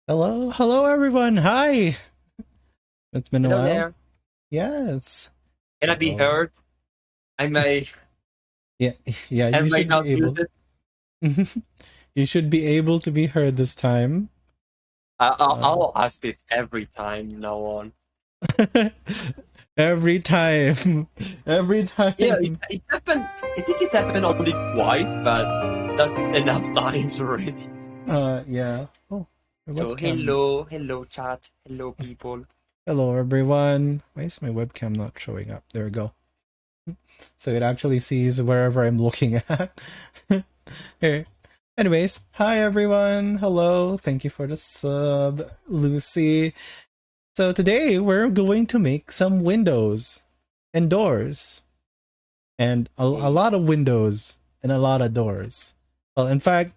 Hello everyone. Hi. It's been a Hello while. there. Yes. Can I be Oh. heard? I may Yeah, yeah, I you may should be not use able. it. You should be able to be heard this time. Uh, I'll ask this every time now on. every time. Every Yeah, time. it happened. I think it happened only twice, but that's enough times already. Yeah. Oh, my So webcam. hello chat, hello people. Hello everyone. Why is my webcam not showing up? There we go. So it actually sees wherever I'm looking at. Here. Anyways, hi everyone. Hello. Thank you for the sub, Lucy. So today we're going to make some windows and doors and a Hey, lot of windows and a lot of doors. Well, in fact,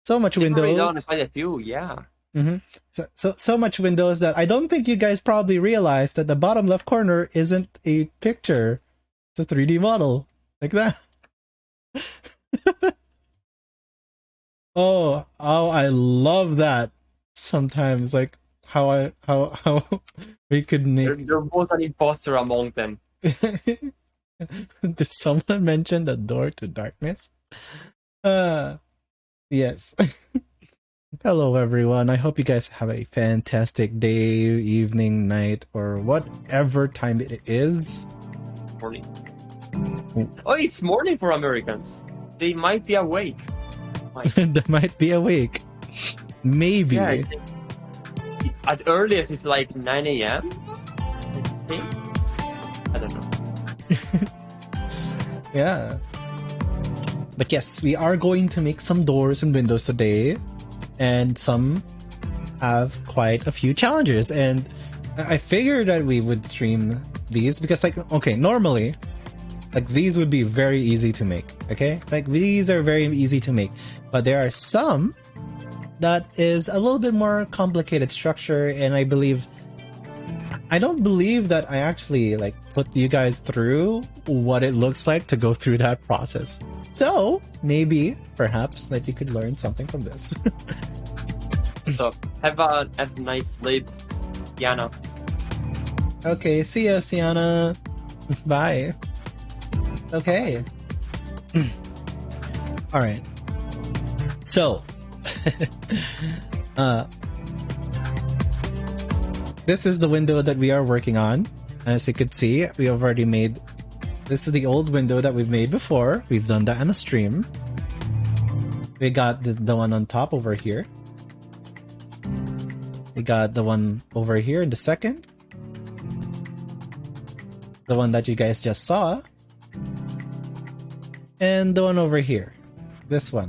so much never really windows. done quite a few. Yeah. So much windows that I don't think you guys probably realized that the bottom left corner isn't a picture. It's a 3D model like that. Oh, I love that. Sometimes like how we could make. They're both an imposter among them. Did someone mention the door to darkness? Uh, yes. Hello, everyone. I hope you guys have a fantastic day, evening, night, or whatever time it is. Morning. Oh, it's morning for Americans. They might be awake. That might be awake. Maybe. Yeah, I think at earliest it's like 9 a.m. I think. I don't know. Yeah. But yes, we are going to make some doors and windows today, and some have quite a few challenges. And I figured that we would stream these because, like, okay, normally, like, these would be very easy to make, okay? Like, these are very easy to make. But there are some that is a little bit more complicated structure, and I don't believe that I actually like put you guys through what it looks like to go through that process. So maybe, perhaps, that you could learn something from this. So have a nice sleep, Yana. Okay, see ya, Sienna. Bye. Okay. All right. So, this is the window that we are working on. As you could see, we have already made. This is the old window that we've made before. We've done that on a stream. We got the one on top over here. We got the one over here in the second. The one that you guys just saw. And the one over here. This one.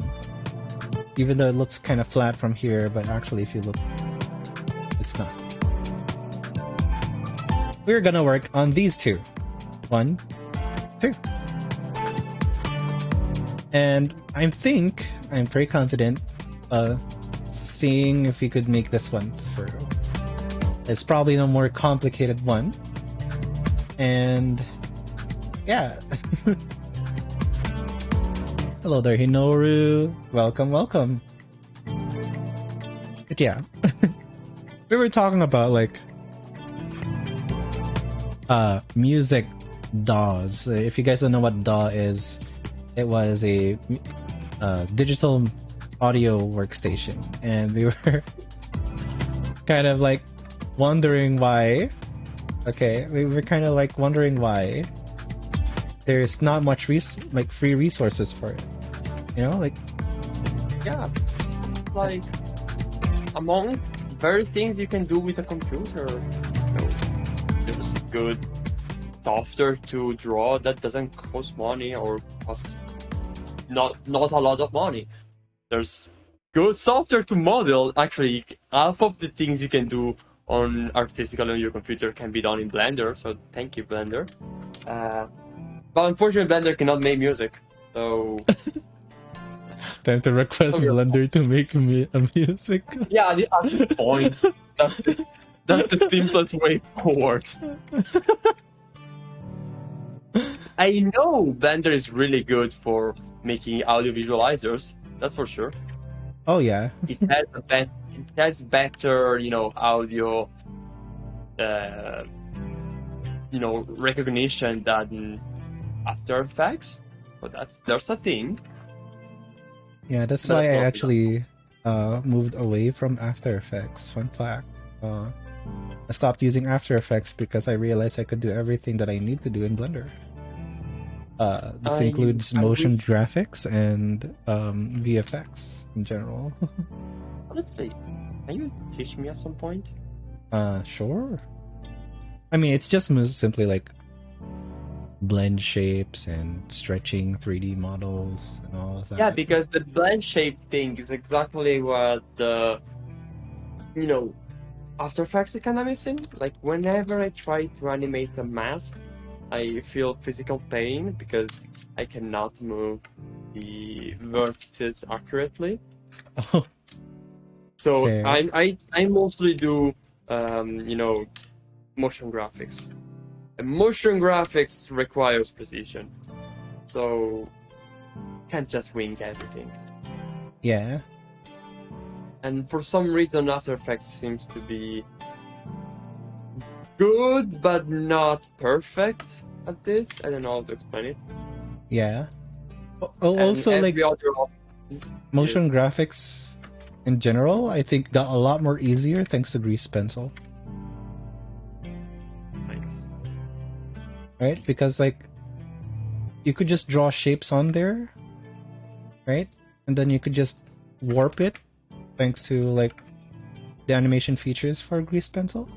Even though it looks kind of flat from here, but actually if you look, it's not. We're gonna work on these two. 1, 2. And I'm pretty confident seeing if we could make this one through. It's probably the more complicated one. And yeah. Hello there, Hinoru. Welcome. But yeah. We were talking about like music DAWs. If you guys don't know what DAW is, it was a digital audio workstation, and we were kind of like wondering why. Okay, we were kind of like wondering why there's not much free resources for it. You know, like Yeah, like among very things you can do with a computer. There's good software to draw that doesn't cost money or cost not a lot of money. There's good software to model. Actually, half of the things you can do on artistical on your computer can be done in Blender. So thank you, Blender. But unfortunately, Blender cannot make music, so Time to request Blender to make me a music. yeah, at this point, that's the simplest way forward. I know Blender is really good for making audio visualizers. That's for sure. Oh yeah, It has better, audio, recognition than After Effects. But there's a thing. yeah. That's why I actually moved away from After Effects. Fun fact. I stopped using After Effects because I realized I could do everything that I need to do in Blender. This includes motion graphics and VFX in general. Honestly, can you teach me at some point? Sure. I mean, it's just simply like blend shapes and stretching 3D models and all of that. Yeah, because the blend shape thing is exactly what After Effects is kind of missing. Like, whenever I try to animate a mask, I feel physical pain because I cannot move the vertices accurately. Oh. So Okay. I mostly do motion graphics. And motion graphics requires precision, so can't just wing everything. Yeah. And for some reason, After Effects seems to be good, but not perfect at this. I don't know how to explain it. Yeah. Also, like motion graphics in general, I think got a lot more easier thanks to Grease Pencil. Nice. Right? Because like you could just draw shapes on there, right? And then you could just warp it thanks to like the animation features for Grease Pencil.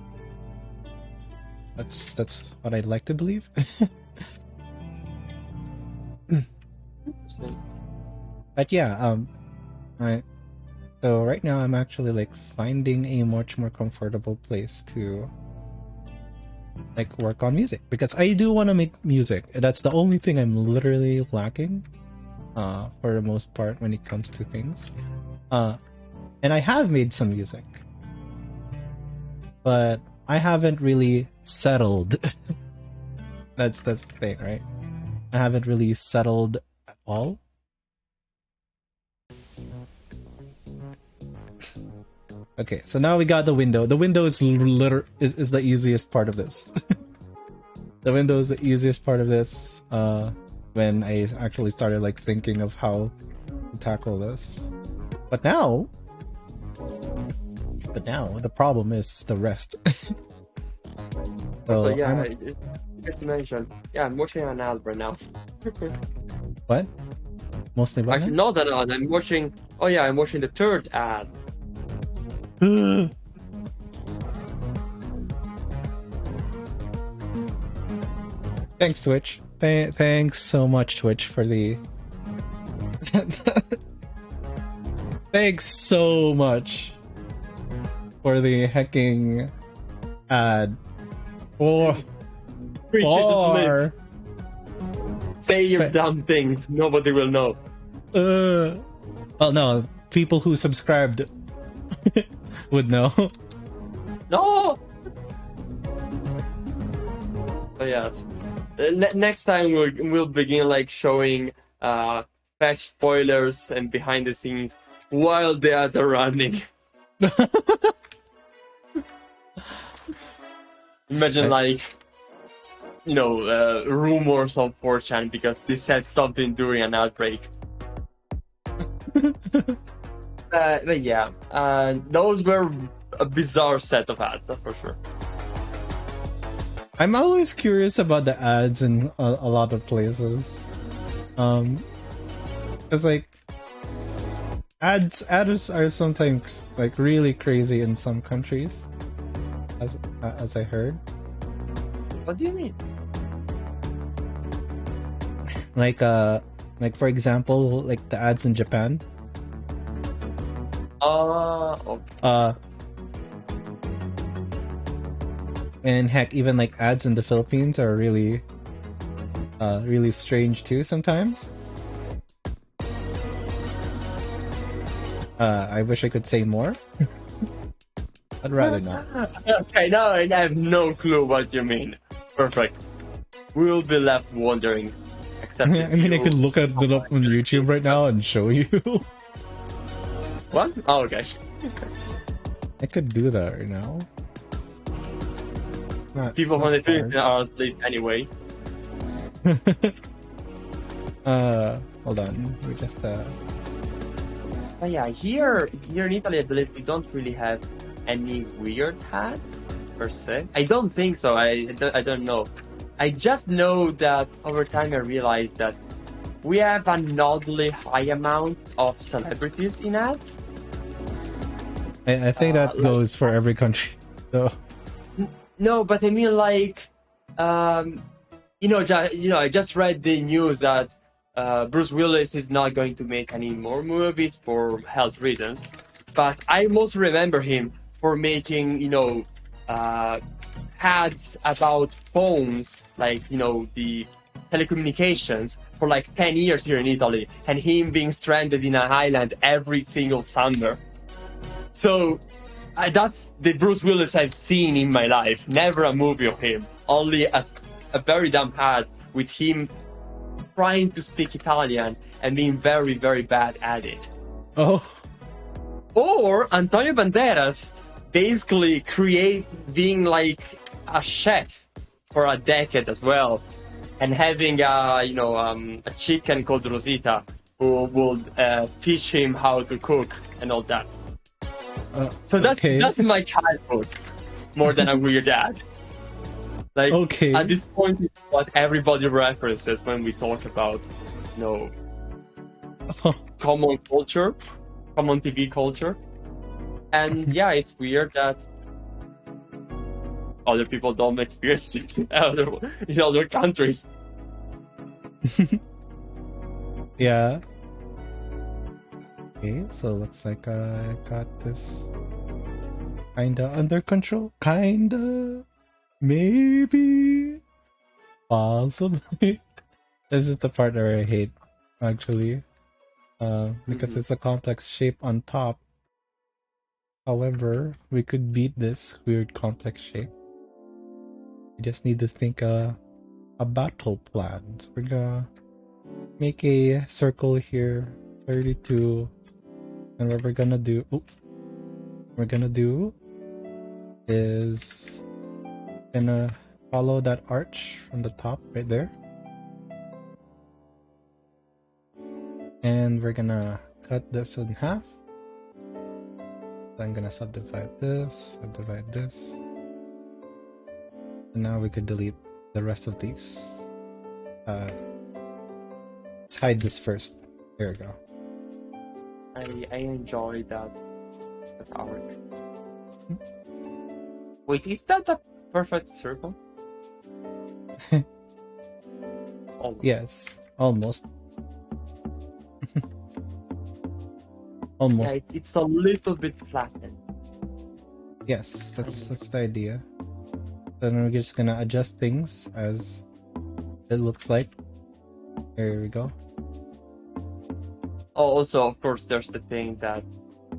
That's what I'd like to believe. But yeah, so right now I'm actually like finding a much more comfortable place to like work on music because I do want to make music. That's the only thing I'm literally lacking for the most part when it comes to things. And I have made some music, but I haven't really settled. That's the thing, right? I haven't really settled at all. Okay, so now we got the window. The window is is the easiest part of this. The window is the easiest part of this. When I actually started like thinking of how to tackle this, but now the problem is the rest. So yeah, just to mention, I'm watching an ad right now. What? Mostly what? Actually, not an ad. I'm watching. Oh yeah, I'm watching the third ad. Thanks, Twitch. Thanks so much, Twitch, for the. Thanks so much for the hecking ad. Or say your dumb things. Nobody will know. Well, no, people who subscribed would know. No. So yes, next time we'll begin like showing Fech spoilers and behind the scenes while the ads are running. Imagine like rumors on 4chan because this said something during an outbreak. But yeah, those were a bizarre set of ads, that's for sure. I'm always curious about the ads in a lot of places. It's like ads are sometimes like really crazy in some countries, as I heard. What do you mean? Like for example, like the ads in Japan. Okay. And heck, even like ads in the Philippines are really really strange too sometimes. I wish I could say more. I'd rather not. Okay, now I have no clue what you mean. Perfect. We'll be left wondering. Except I mean, I could look at it up on YouTube right now and show you. What? Oh, okay. I could do that right now. People from the Philippines are asleep anyway. Hold on. We just But yeah, here in Italy, I believe we don't really have any weird hats per se. I don't think so. I don't know. I just know that over time I realized that we have an oddly high amount of celebrities in ads. I think that goes for every country. So No, but I mean like, I just read the news that Bruce Willis is not going to make any more movies for health reasons. But I most remember him for making, ads about phones, like, the telecommunications for like 10 years here in Italy, and him being stranded in an island every single summer. So that's the Bruce Willis I've seen in my life. Never a movie of him. Only a very dumb ad with him trying to speak Italian and being very, very bad at it. oh, Or Antonio Banderas basically being like a chef for a decade as well, and having a chicken called Rosita who would teach him how to cook and all that. So that's my childhood, more than a weird ad. Like, at this point, it's what everybody references when we talk about, common culture, common TV culture. And yeah, it's weird that other people don't experience it in other countries. Yeah. Okay, so looks like I got this kinda under control. Kinda. Maybe. Possibly. This is the part that I hate, actually. Because it's a complex shape on top. However, we could beat this weird complex shape. We just need to think a battle plan. So we're gonna make a circle here, 32. And what we're gonna do is gonna follow that arch from the top right there, and we're gonna cut this in half. So I'm gonna subdivide this, and now we could delete the rest of these. Let's hide this first. There we go. I enjoy that arc. Wait, is that a perfect circle? Almost. Yes, almost. Almost. Yeah, it's a little bit flattened. Yes, that's the idea. Then we're just gonna adjust things as it looks like. There we go. Also, of course, there's the thing that,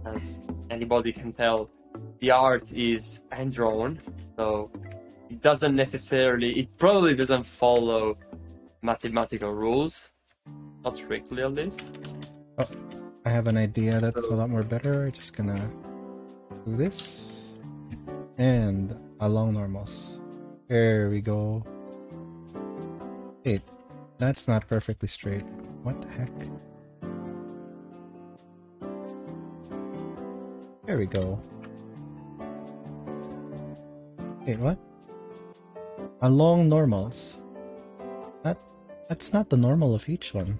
as anybody can tell, the art is hand-drawn, so it probably doesn't follow mathematical rules, not strictly at least. Oh, I have an idea that's a lot more better. I'm just gonna do this and along normals. There we go. Wait, that's not perfectly straight. What the heck? There we go. Wait, what? Along normals. That's not the normal of each one.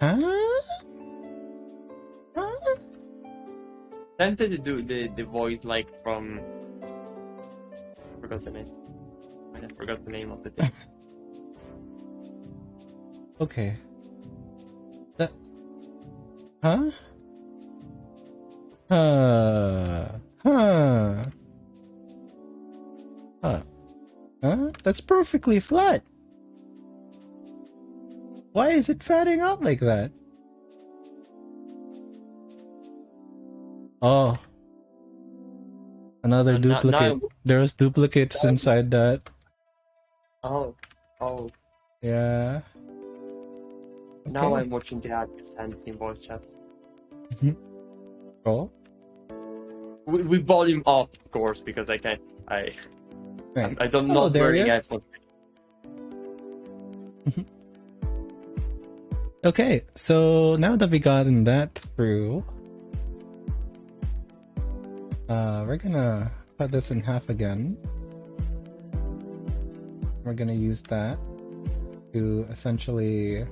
Huh? Huh? Tempted to do the voice like from... I forgot the name of the thing. Okay. That... Huh? Huh. That's perfectly flat. Why is it fatting out like that? Oh. Another duplicate. There's duplicates inside that. Oh. Yeah. Okay. Now I'm watching the ad sent in voice chat. Oh. We volume up, of course, because I can't. I don't know learning iPhone. Okay, so now that we gotten that through, we're gonna cut this in half again. We're gonna use that to essentially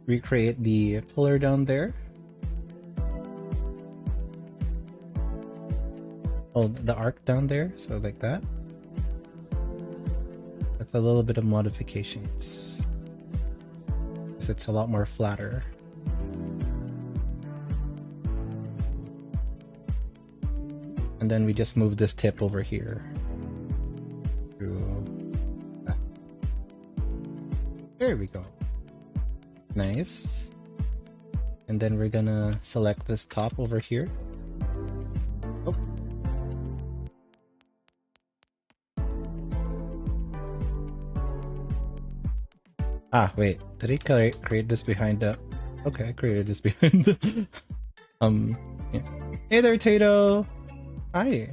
recreate the pillar down there. Oh, the arc down there, so like that. With a little bit of modifications. Because it's a lot more flatter. And then we just move this tip over here. There we go. Nice. And then we're gonna select this top over here. Oh. Ah, wait. Did I create this behind the... Okay, I created this behind the... yeah. Hey there, Tato! Hi!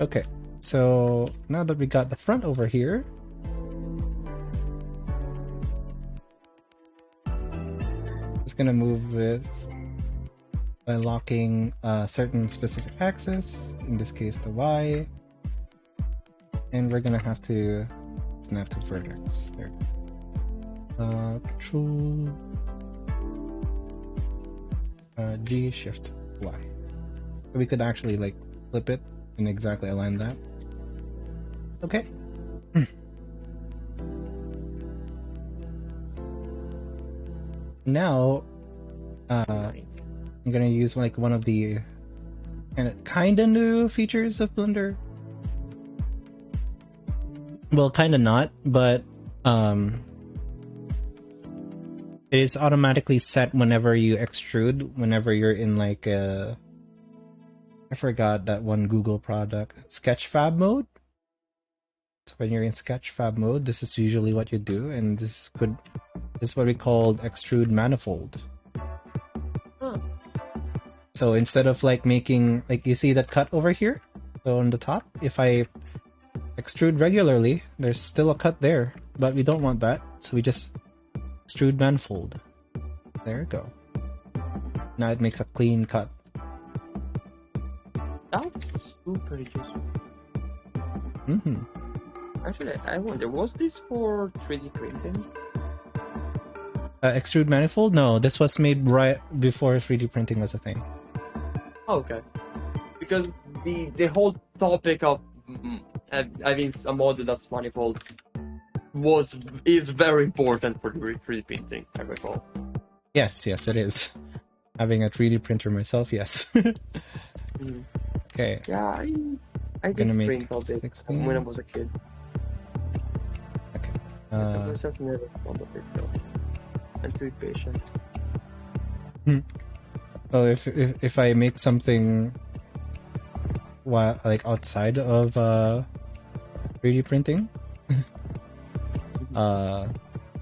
Okay, so now that we got the front over here, just gonna move this by locking a certain specific axis, in this case the Y, and we're gonna have to snap to vertex. There. Control G, Shift Y. So we could actually like flip it and exactly align that. Okay. Now, I'm gonna use like one of the kinda new features of Blender. Well, kinda not, but it is automatically set whenever you extrude, whenever you're in like a... I forgot that one Google product. Sketchfab mode? So when you're in Sketchfab mode, this is usually what you do, and this is what we call extrude manifold. Huh. So instead of like making, like you see that cut over here? So on the top, if I extrude regularly, there's still a cut there, but we don't want that, so we just extrude manifold. There you go. Now it makes a clean cut. That's super useful. Mm-hmm. Actually, I wonder, was this for 3D printing? Extrude manifold? No, this was made right before 3D printing was a thing. Okay. Because the whole topic of having a model that's manifold is very important for 3D printing, I recall. Yes, it is. Having a 3D printer myself, yes. Okay. Yeah, I did print all this 16. when I was a kid. Okay. I was just never fond of it though. And too patient. Well, if I make something like outside of 3D printing,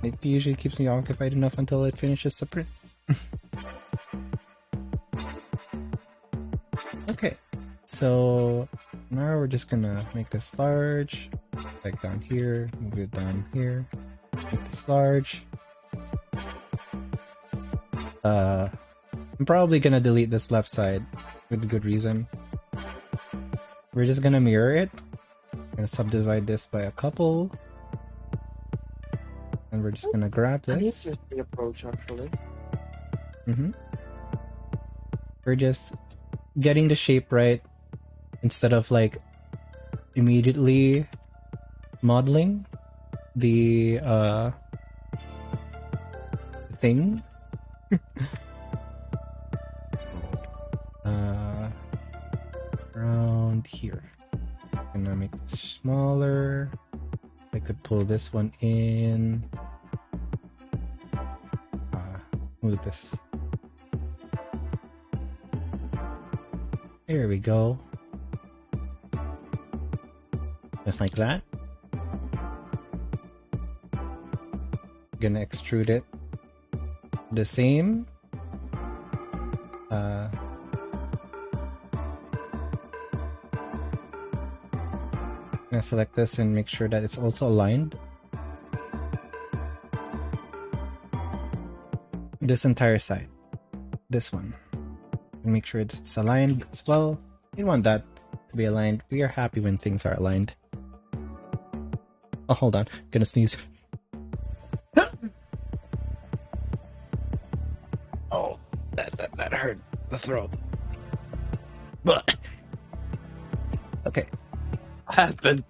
it usually keeps me occupied enough until it finishes the print. Okay, so now we're just gonna make this large, like down here, move it down here, make this large. I'm probably gonna delete this left side with good reason. We're just gonna mirror it. Gonna subdivide this by a couple. And we're just gonna grab this. An interesting approach, actually. We're just getting the shape right instead of like immediately modeling the thing. here. I'm gonna make this smaller. I could pull this one in. Move this. There we go. Just like that. Gonna extrude it the same. Gonna select this and make sure that it's also aligned. This entire side. This one. And make sure it's aligned as well. You want that to be aligned. We are happy when things are aligned. Oh, hold on. Gonna sneeze. Oh, that hurt the throat. But okay. Happened.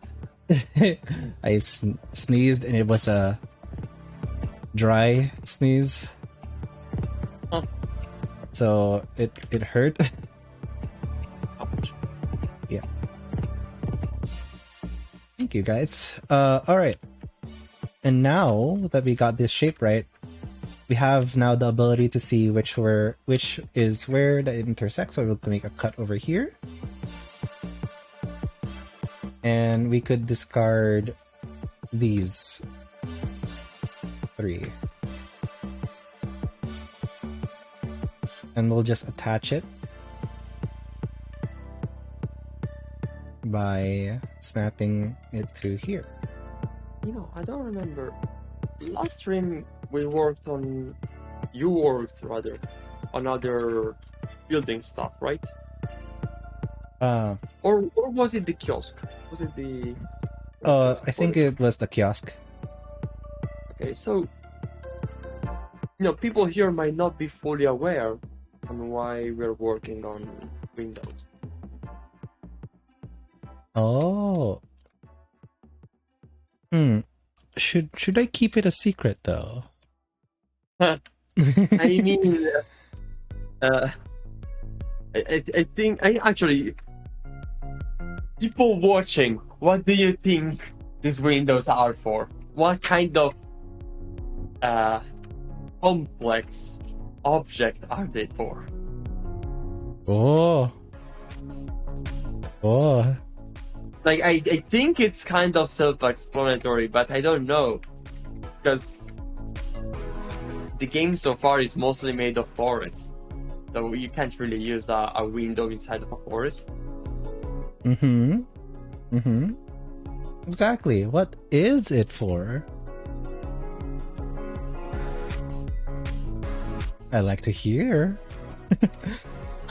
I sneezed and it was a dry sneeze. Huh. So it hurt. Ouch. Yeah. Thank you guys. Alright. And now that we got this shape right, we have now the ability to see which is where that it intersects. So we'll make a cut over here. And we could discard these 3. And we'll just attach it by snapping it to here. You know, I don't remember. Last stream we worked on. You worked rather on other building stuff, right? Or was it the kiosk? Was it the? I think it was the kiosk. Okay, so people here might not be fully aware on why we're working on Windows. Oh. Should I keep it a secret though? I mean, I think actually people watching. What do you think these windows are for? What kind of complex object are they for? Oh. Like I think it's kind of self-explanatory, but I don't know, because the game so far is mostly made of forests, so you can't really use a window inside of a forest. Exactly. What is it for? I like to hear.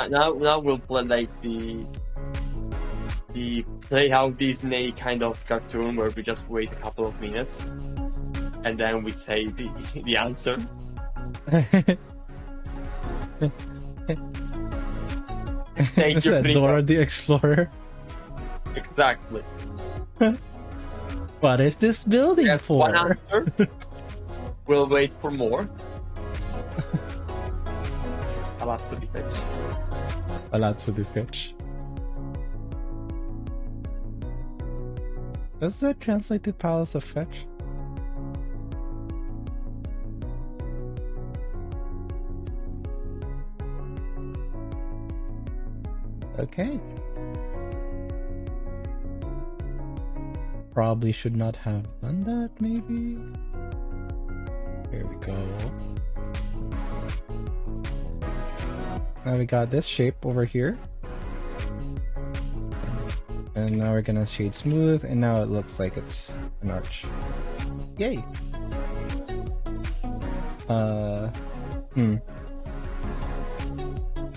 Now we'll play like the Play How Disney kind of cartoon where we just wait a couple of minutes and then we say the answer. Thank Is you, that Dora the Explorer? Exactly. What is this building There's for? one answer. We'll wait for more. A lot to be fetched. A lot to be fetched. Does that translate to Palace of Fetch? Okay. Probably should not have done that, maybe. Here we go. Now we got this shape over here. And now we're gonna shade smooth, and now it looks like it's an arch. Yay! I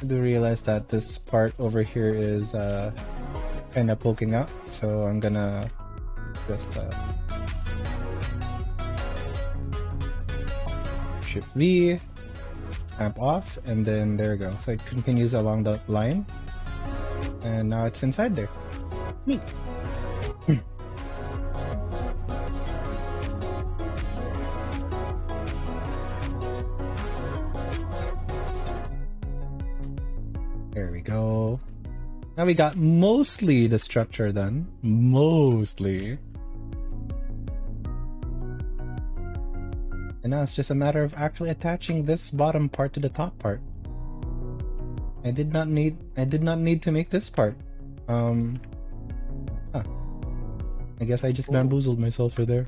do realize that this part over here is kind of poking out, so I'm gonna just Shift V, snap off, and then there we go. So it continues along the line, and now it's inside there. Neat. There we go. Now we got mostly the structure done. Mostly. And now it's just a matter of actually attaching this bottom part to the top part. I did not need to make this part. Huh. I guess I just bamboozled myself for there.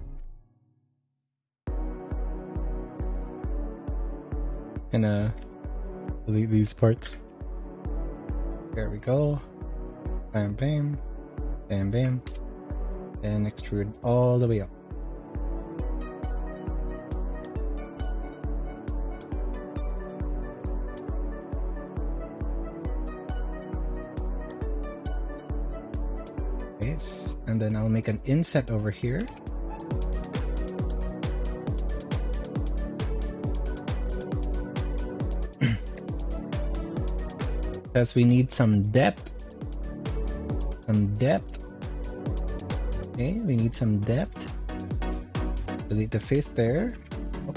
Gonna delete these parts. There we go. Bam bam. Bam bam. And extrude all the way up. Yes. And then I'll make an inset over here. Because we need some depth. Okay, we need some depth. Delete the face there. Oh,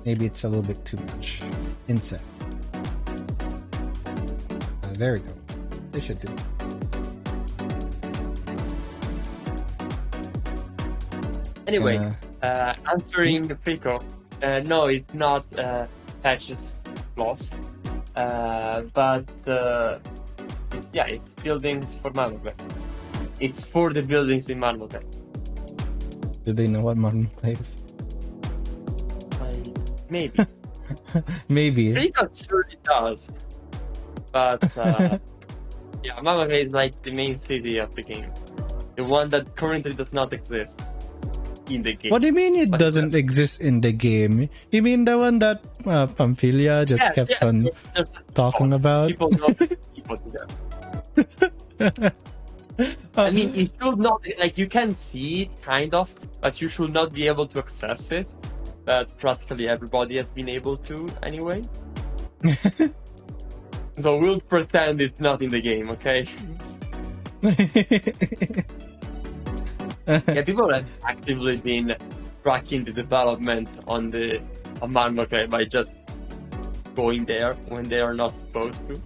maybe it's a little bit too much. Inset. There we go. This should do. Anyway, answering the Pico, no, it's not patches loss, but it's buildings for Marmocle. It's for the buildings in Marmocle. Do they know what Marmocle is? Maybe. Maybe. Pico surely does, but yeah, Marmocle is like the main city of the game, the one that currently does not exist in the game. What do you mean it doesn't exist in the game? You mean the one that Pamphilia just kept on talking about? People know people do that. I mean, it should not, like, you can see it kind of, but you should not be able to access it. But practically everybody has been able to anyway. So we'll pretend it's not in the game, okay? Yeah, people have actively been tracking the development on Marmocle by just going there when they are not supposed to.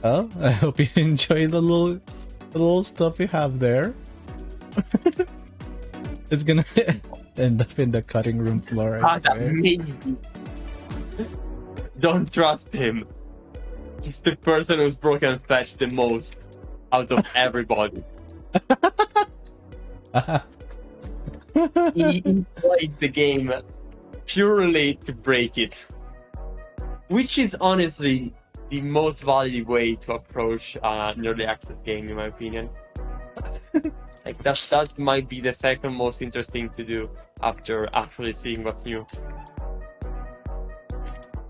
Well, I hope you enjoy the little stuff you have there. It's gonna end up in the cutting room floor. Don't trust him. He's the person who's broken Fech the most out of everybody. He plays the game purely to break it, which is honestly the most valid way to approach an early access game, in my opinion. Like that might be the second most interesting to do after actually seeing what's new.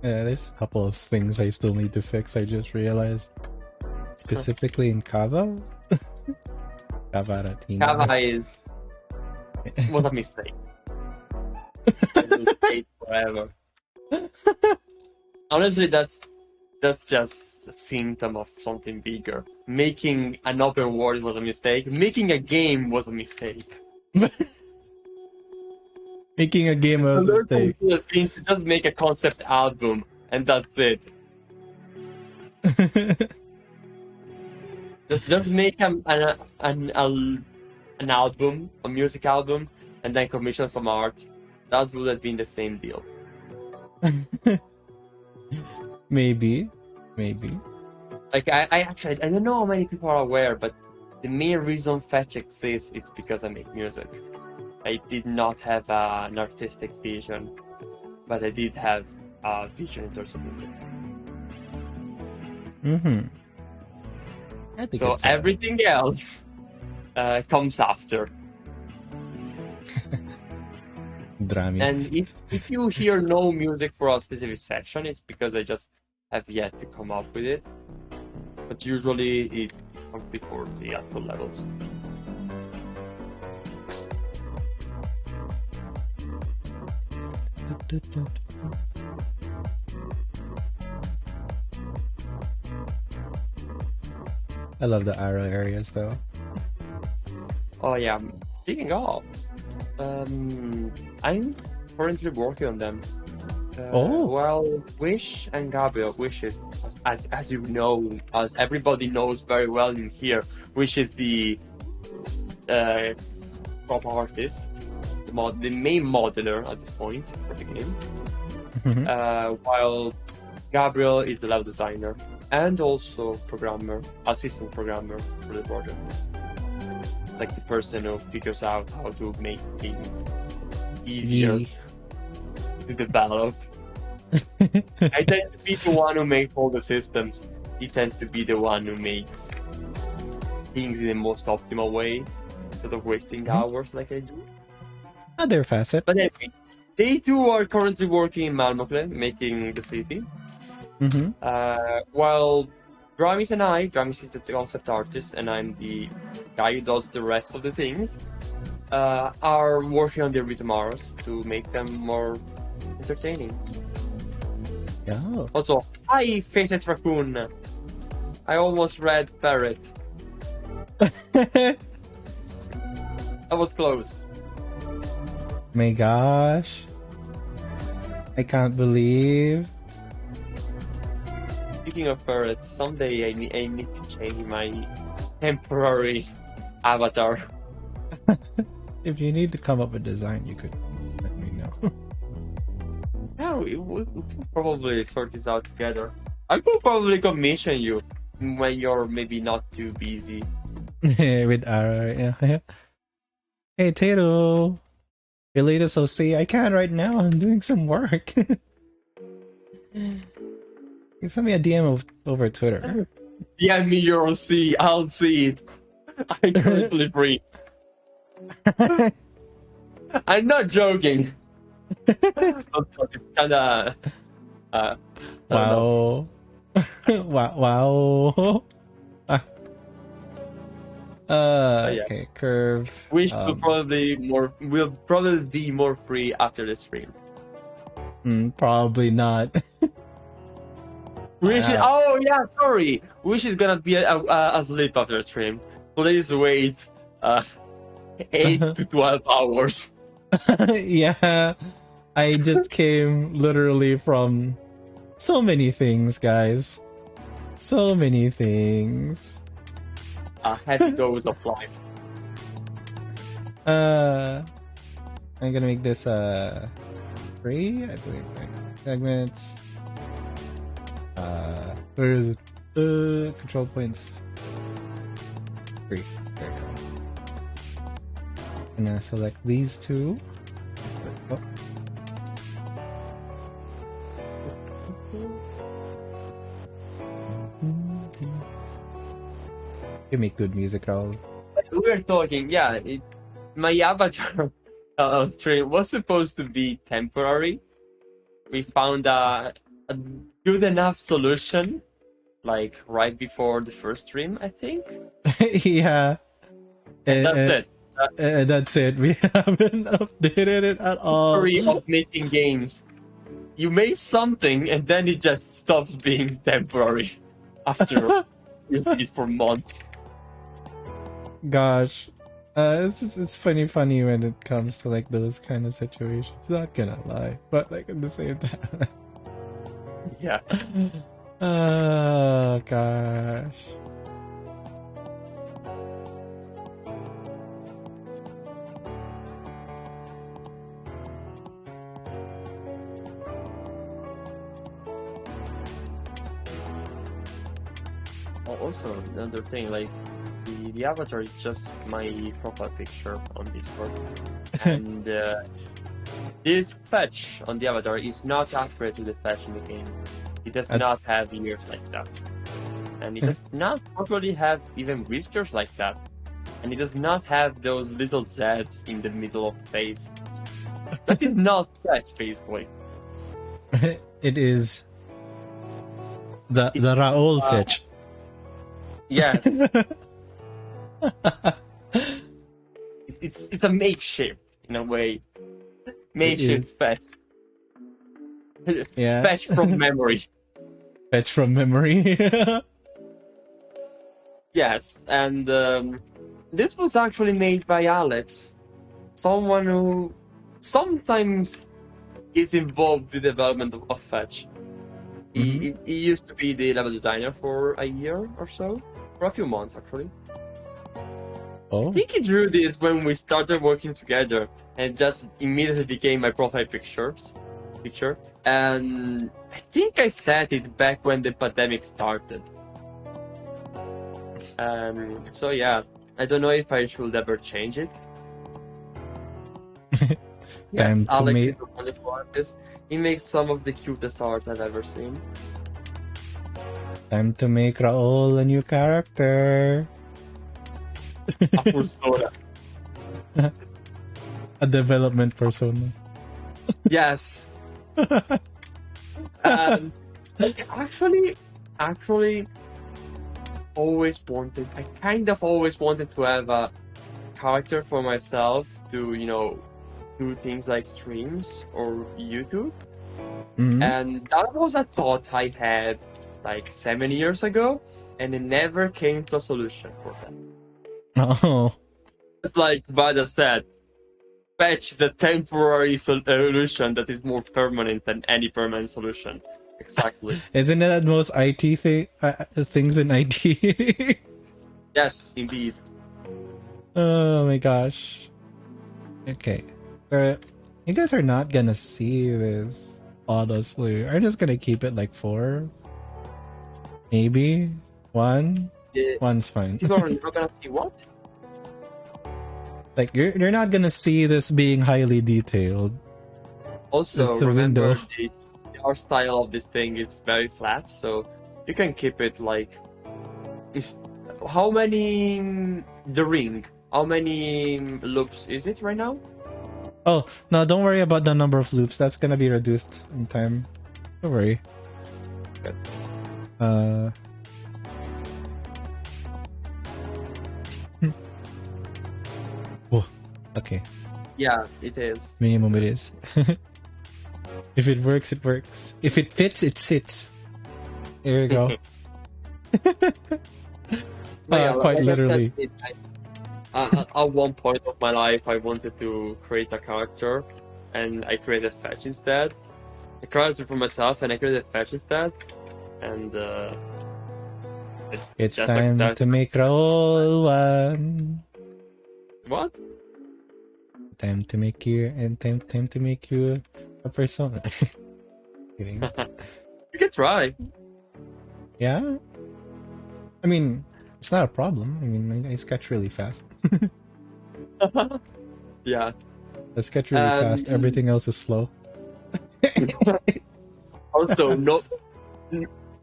Yeah, there's a couple of things I still need to fix. I just realized, specifically in Kava. Kava was a mistake. I will stay forever. Honestly, that's just a symptom of something bigger. Making an open world was a mistake. Making a game was a mistake. Making a game was a mistake. Just make a concept album, and that's it. just make an album, a music album, and then commission some art. That would have been the same deal. Maybe. Like I don't know how many people are aware, but the main reason Fech exists is because I make music. I did not have an artistic vision, but I did have a vision in terms of music. So everything else comes after. Dramas. And if you hear no music for a specific section, it's because I just have yet to come up with it. But usually it comes before the actual levels. I love the arrow areas though. Oh yeah, speaking of, I'm currently working on them. Oh. Well, Wish and Gabriel. Wish is, as you know, as everybody knows very well in here, Wish is the prop artist, the main modeler at this point for the game. While Gabriel is the level designer and also programmer, assistant programmer for the project. Like the person who figures out how to make things easier to develop. I tend to be the one who makes all the systems. He tends to be the one who makes things in the most optimal way, instead of wasting hours like I do. Other facet. But anyway, they two are currently working in Marmocle, making the city. While Dramis is the concept artist, and I'm the guy who does the rest of the things, are working on the Rhythmaros to make them more entertaining. Oh. Also, hi, Faced Raccoon. I almost read Ferret. I was close. My gosh. I can't believe. Speaking of ferrets, someday I need to change my temporary avatar. If you need to come up with design, you could let me know. Yeah, we'll probably sort this out together. I could probably commission you when you're maybe not too busy. With Ara, yeah. Hey, Tato. Your latest OC. I can't right now. I'm doing some work. You send me a DM over Twitter. DM me your OC. I'll see it. I'm currently free. I'm not joking. It's kinda. Wow. Wow. Yeah. Okay, curve. Wish will probably be more free after the stream. Probably not. Wish. Oh yeah, sorry. Wish is gonna be asleep after the stream. Please wait. 8 to 12 hours. Yeah, I just came literally from so many things, guys. So many things. A heavy dose of life. I'm gonna make this 3, I believe. Segments. Where is it? Control points. 3. There we go. I'm gonna select these two. Oh. You make good music, Raul. We were talking, yeah. My avatar stream was supposed to be temporary. We found a good enough solution, like right before the first stream, I think. Yeah. And that's it. That's it. We haven't updated it at all. Story of making games. You made something and then it just stops being temporary after you did it for months. Gosh. It's funny when it comes to like those kind of situations. Not gonna lie, but like at the same time. Yeah. Oh gosh. Also, another thing, like the avatar is just my profile picture on Discord, and this fetch on the avatar is not accurate to the fetch in the game. It does not have ears like that, and it does not properly have even whiskers like that, and it does not have those little Zs in the middle of the face. That is not fetch, basically. It is the Raul fetch. Yes. It's a makeshift in a way. Makeshift fetch. Yeah. Fetch from memory. Fetch from memory. Yes, and this was actually made by Alex, someone who sometimes is involved with the development of Fetch. Mhm. He used to be the level designer for a year or so, for a few months actually. I Oh. think it drew this when we started working together, and just immediately became my profile picture. And I think I set it back when the pandemic started. So yeah, I don't know if I should ever change it. Yes, Time to Alex is make a wonderful artist. He makes some of the cutest art I've ever seen. Raul a new character. A persona. A development persona. Yes. And actually, I kind of always wanted to have a character for myself to, do things like streams or YouTube. Mhm. And that was a thought I had like 7 years ago, and it never came to a solution for that. Oh. It's like Vada said, patch is a temporary solution that is more permanent than any permanent solution. Exactly. Isn't it most IT things in IT? Yes, indeed. Oh my gosh. Okay. You guys are not gonna see this, honestly. I'm just gonna keep it like 4. Maybe. 1. Yeah. 1's fine. People are not gonna see what? Like, you're not gonna see this being highly detailed. Also, It's the remember window. the art style of this thing is very flat, so you can keep it like. How many. The ring? How many loops is it right now? Oh, no, don't worry about the number of loops. That's gonna be reduced in time. Don't worry. Good. Oh, okay. Yeah, it is. Minimum it is. If it works, it works. If it fits, it sits. There you go. Yeah, Quite like I said, literally. at one point of my life, I wanted to create a character, and I created Fetch instead. A character for myself, and I created Fetch instead. And It's that's like time that. to make Raul one. What? Time to make you a persona. Kidding. You can try. Yeah. I mean, it's not a problem. I mean, I sketch really fast. Yeah. I sketch really fast. Everything else is slow. Also,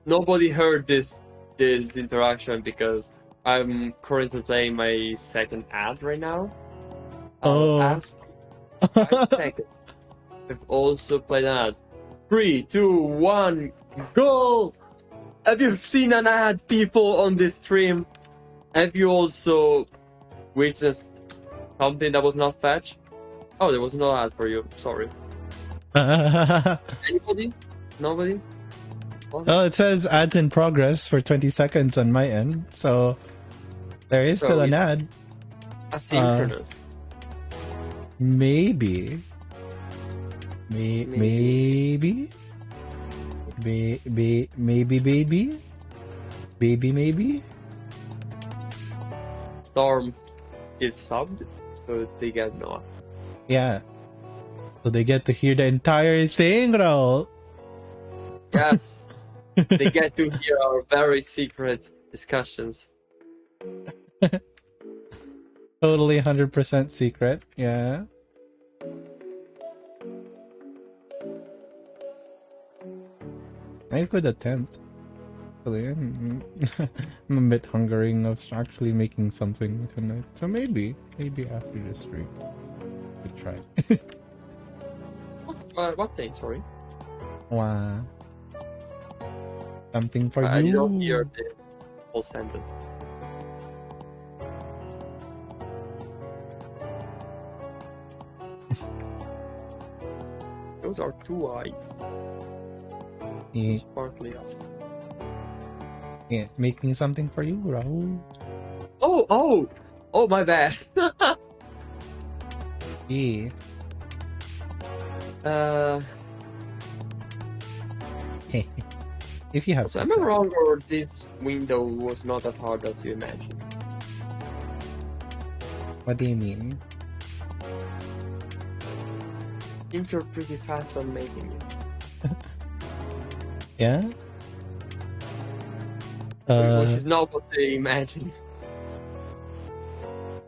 nobody heard this interaction because I'm currently playing my second ad right now. Oh. Ask 5 seconds. I've also played an ad. 3, 2, 1, go! Have you seen an ad, people, on this stream? Have you also witnessed something that was not Fetch? Oh, there was no ad for you. Sorry. Anybody? Nobody? Oh, it says ads in progress for 20 seconds on my end. So there is still an ad. Asynchronous. Maybe. Maybe. Maybe. Storm is subbed, so they get no. Yeah. So they get to hear the entire thing, Raul. Yes. They get to hear our very secret discussions. Totally 100% secret. Yeah. I could attempt. Actually, I'm a bit hungering of actually making something tonight. So maybe after the stream, we try. What thing? Sorry. Wow. Something for I you. don't hear the whole sentence. Those are 2 eyes. Yeah. Partly up. Yeah, making something for you, Rahul. Oh, my bad. Yeah. Uh, If you have so am I wrong, or this window was not as hard as you imagined? What do you mean? I think you're pretty fast on making it. Yeah? Which is not what they imagined.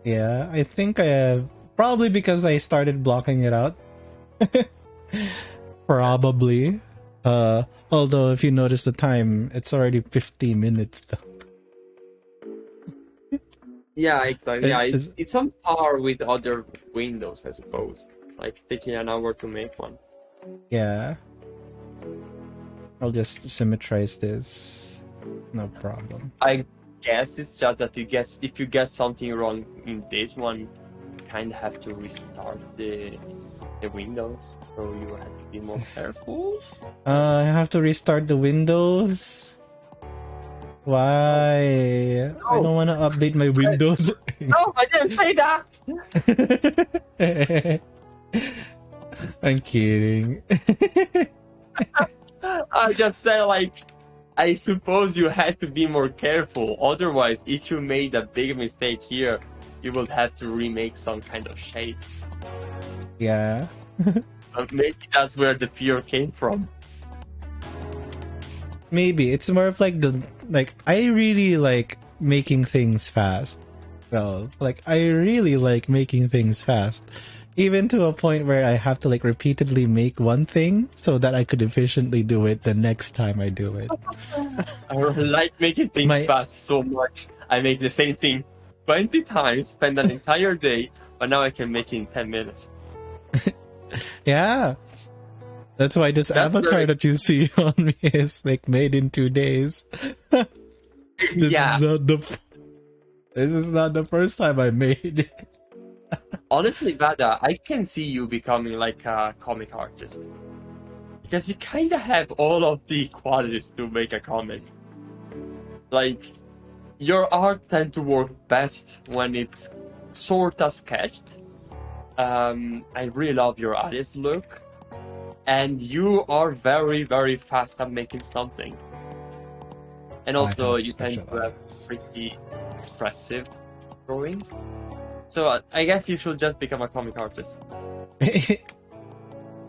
Yeah, I think I have... Probably because I started blocking it out. Probably. Although if you notice the time, it's already 50 minutes though. Yeah, exactly. Yeah, it's on par with other windows, I suppose. Like taking an hour to make one. Yeah. I'll just symmetrize this. No problem. I guess it's just that if you get something wrong in this one, you kind of have to restart the windows. So you have to be more careful. I have to restart the windows. Why? No. I don't want to update my Windows. No, I didn't say that. I'm kidding. I just said, like, I suppose you had to be more careful. Otherwise, if you made a big mistake here, you would have to remake some kind of shape. Yeah. Maybe that's where the fear came from. Maybe it's more of like I really like making things fast. Well, like I really like making things fast. Even to a point where I have to like repeatedly make one thing so that I could efficiently do it the next time I do it. I like making things fast so much. I make the same thing 20 times, spend an entire day, but now I can make it in 10 minutes. Yeah. That's why this avatar that you see on me is like made in 2 days. This is not the first time I made it. Honestly, Vada, I can see you becoming like a comic artist. Because you kind of have all of the qualities to make a comic. Like, your art tends to work best when it's sort of sketched. I really love your artist look. And you are very, very fast at making something. And also, you tend to have pretty expressive drawings. So I guess you should just become a comic artist.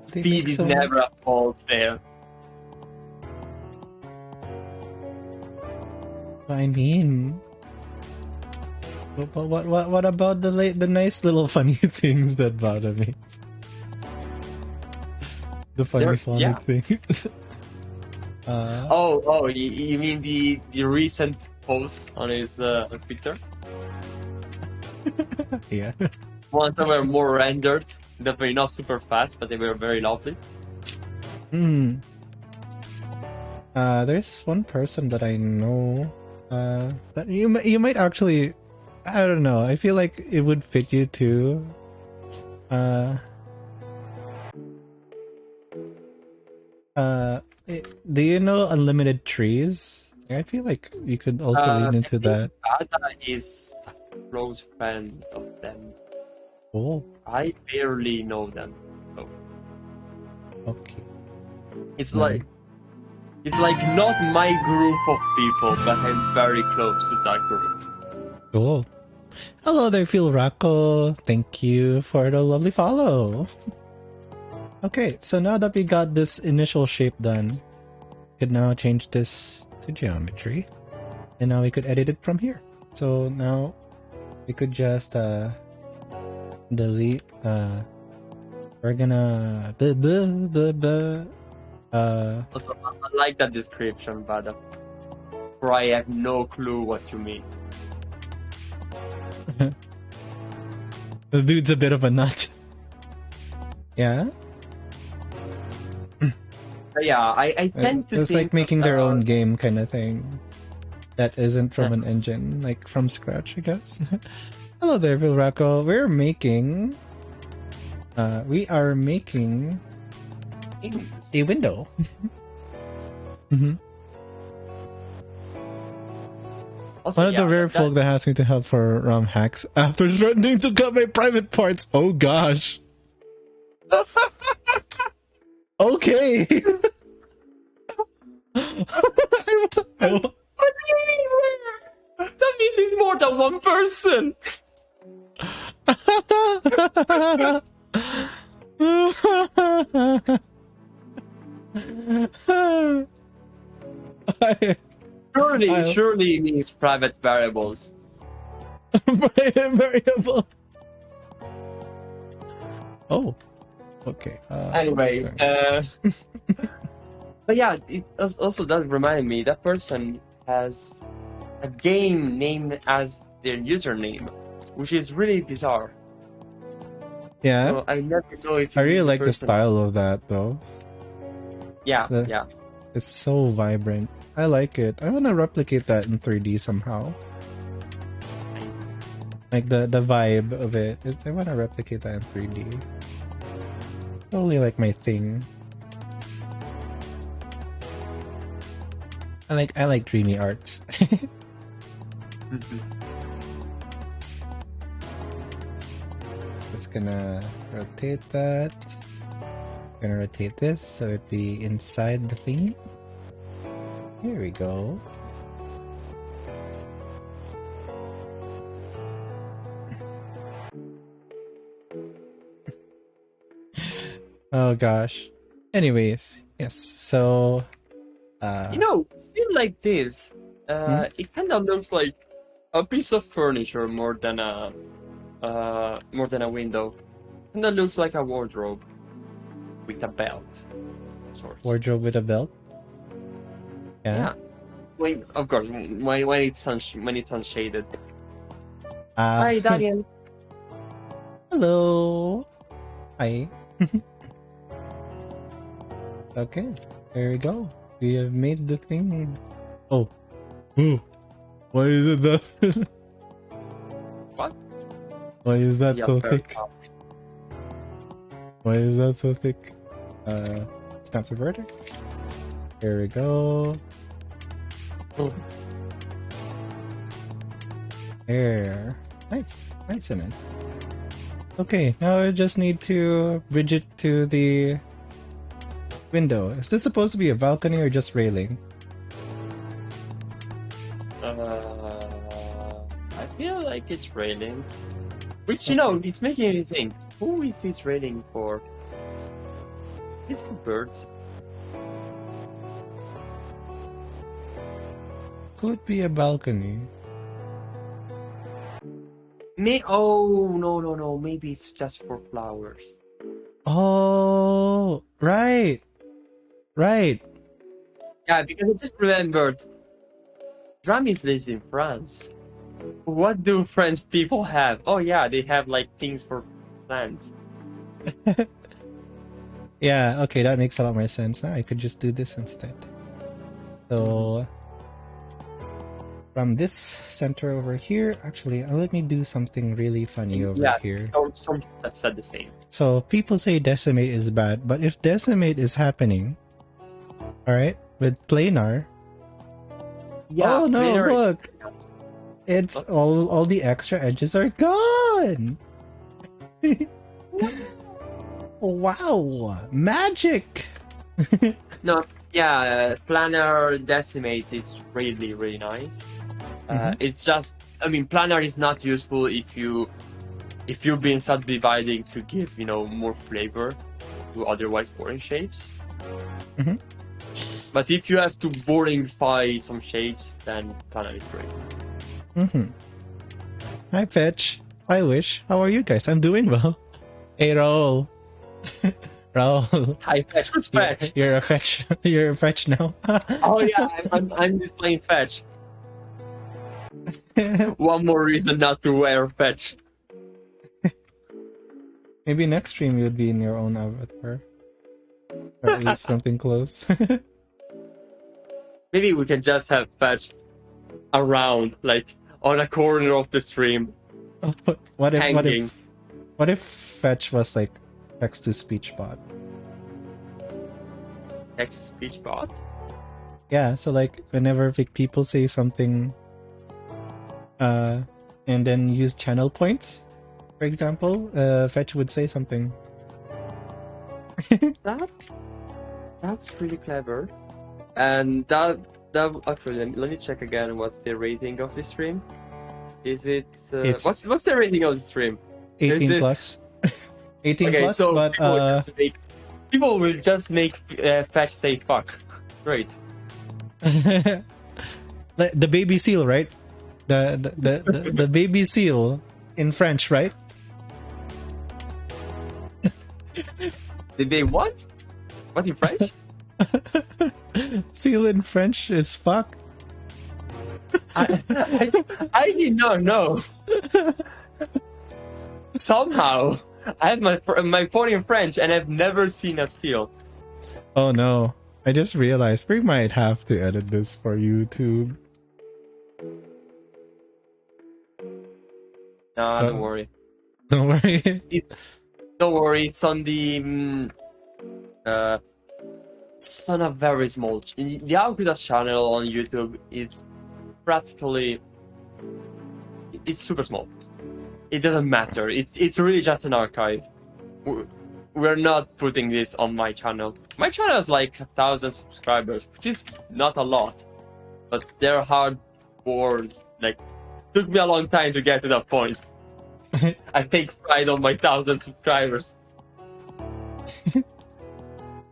Speed is never a fault there. I mean, what about the nice little funny things that bother me? The funny Sonic things. You mean the recent posts on his Twitter? Yeah. Ones that were more rendered, that were not super fast, but they were very lovely. There's one person that I know that you might actually, I don't know, I feel like it would fit you too. Do you know Unlimited Trees? I feel like you could also lean into that. Ada is a close friend of them. Oh. I barely know them. So. Okay. It's like not my group of people, but I'm very close to that group. Cool. Hello there, Phil Rocco. Thank you for the lovely follow. Okay, so now that we got this initial shape done, we could now change this to geometry. And now we could edit it from here. So now we could just delete, we're gonna Also, I like that description, but I have no clue what you mean. The dude's a bit of a nut. Yeah? Yeah, I tend to it's think like making their own game kind of thing. That isn't from an engine, like from scratch, I guess. Hello there, Phil Rocco. We are making a window. Also, one of the rare folk that asked me to help for ROM hacks after threatening to cut my private parts. Oh gosh. Okay. What do you mean where? That means he's more than one person. Surely it means private variables. Private variable. Oh, okay. Anyway, but yeah, it also does remind me that person has a game named as their username, which is really bizarre. Yeah, So I never know if I really the like the person... style of that though. Yeah, The- yeah. It's so vibrant. I like it. I want to replicate that in 3D somehow. Nice. Like the vibe of it. I want to replicate that in 3D. Totally like my thing. I like dreamy arts. Just gonna rotate that. Gonna rotate this so it'd be inside the thing. Here we go. Oh gosh. Anyways, yes. So, Still like this. It kind of looks like a piece of furniture more than a window. Kind of looks like a wardrobe with a belt, of sorts. wardrobe with a belt. Yeah. When, of course, when it's unshaded. Hi, Daniel. Hello. Hi. Okay, there we go. We have made the thing. Oh. Ooh. Why is it that? What? Why is that Yeah, so fair thick? enough. Why is that so thick? Snap to vertex. Here we go. Oh. There. Nice. Nice and nice. Okay, now I just need to bridge it to the window. Is this supposed to be a balcony or just railing? I feel like it's raining. Which, it's making me think. Who is this raining for? Is it for birds? Could be a balcony. Oh, no. Maybe it's just for flowers. Oh, right. Right. Yeah, because I just remembered. Ramis lives in France. What do French people have? Oh yeah, they have like things for plants. Yeah, okay, that makes a lot more sense. Now I could just do this instead. So from this center over here, actually, let me do something really funny over here. Some that said the same. So people say decimate is bad, but if decimate is happening, all right, with planar. Yeah. Oh no! planar- Look, it's all the extra edges are gone. Wow, magic! No, yeah, planar decimate is really, really nice. It's just, planar is not useful if you've been subdividing to give, more flavor to otherwise boring shapes. Mhm. But if you have to boringify some shapes, then planar is great. Hi, Fetch. Hi, Wish. How are you guys? I'm doing well. Hey, Raul. Raul. Hi, Fetch. What's Fetch? You're a Fetch. You're a Fetch now. Oh yeah, I'm displaying Fetch. One more reason not to wear Fetch. Maybe next stream you'll be in your own avatar. Or at least something close. Maybe we can just have Fetch around, like on a corner of the stream, hanging. What if Fetch was like text to speech bot? Text to speech bot? Yeah, so like whenever people say something and then use channel points, for example, Fetch would say something. That That's really clever. And that actually, let me check again. What's the rating of the stream? Is it what's the rating of the stream? 18 plus. 18 okay, plus, so but people will just make Fetch say fuck. Great. the baby seal, right? The baby seal in French, right? Did they what? What in French? Seal in French is fuck. I did not know. Somehow, I have my phone in French, and I've never seen a seal. Oh no! I just realized we might have to edit this for YouTube. No, don't worry. Don't worry. Don't worry. It's on the it's on a very small. The Alcudas channel on YouTube is practically. It's super small. It doesn't matter. It's really just an archive. We're not putting this on my channel. My channel has like 1,000 subscribers, which is not a lot, but they're hardcore. Like, took me a long time to get to that point. I take pride on my 1,000 subscribers.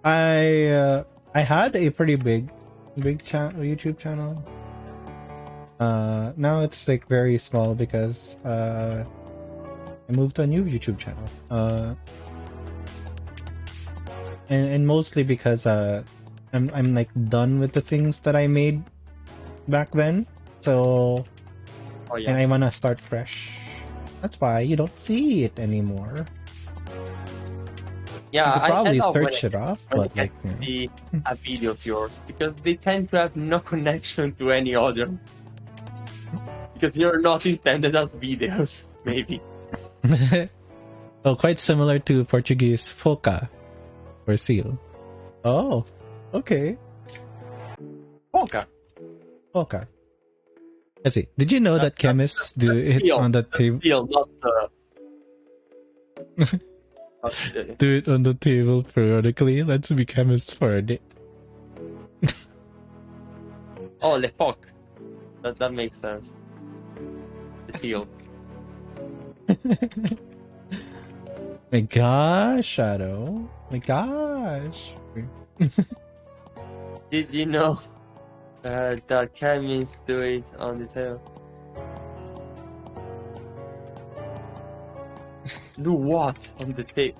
I had a pretty big YouTube channel. Now it's like very small because I moved to a new YouTube channel. And mostly because I'm like done with the things that I made back then. So and I wanna start fresh. That's why you don't see it anymore. Yeah, you could probably search it off, but like see a video of yours because they tend to have no connection to any other. Because you're not intended as videos, maybe. Oh, quite similar to Portuguese foca or seal. Oh, okay. Foca. Foca. Let's see. Did you know that chemists do it seal, on the table? Seal, not Do it on the table periodically. Let's be chemists for a day. Oh, le foc. That makes sense. The seal. My gosh, Shadow. My gosh. Did you know that chemists do it on the table? Do what on the tape?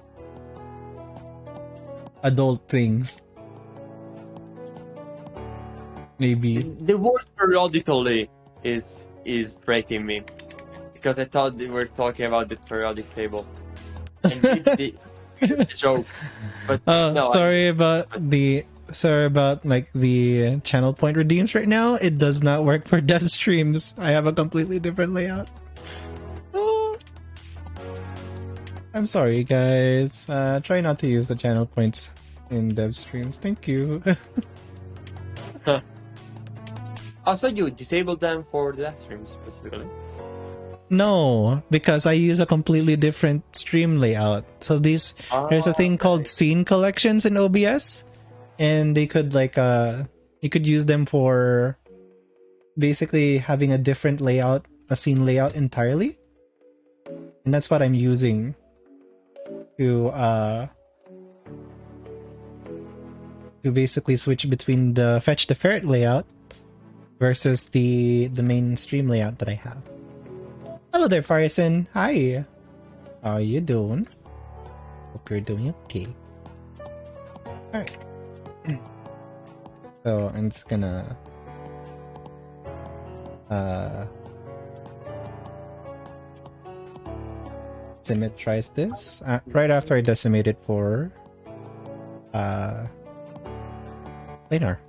Adult things. Maybe. The word periodically is breaking me because I thought they were talking about the periodic table. And the joke, but no. Sorry about like the channel point redeems right now. It does not work for dev streams. I have a completely different layout. I'm sorry, guys. Try not to use the channel points in dev streams. Thank you. Also, you disabled them for the live streams specifically? No, because I use a completely different stream layout. So there's a thing called scene collections in OBS, and they could like you could use them for basically having a different layout, a scene layout entirely, and that's what I'm using to basically switch between the Fech The Ferret layout versus the main stream layout that I have. Hello there, Farison. Hi. How are you doing? Hope you're doing okay. Alright. So I'm just gonna symmetrize this right after I decimate it for planar.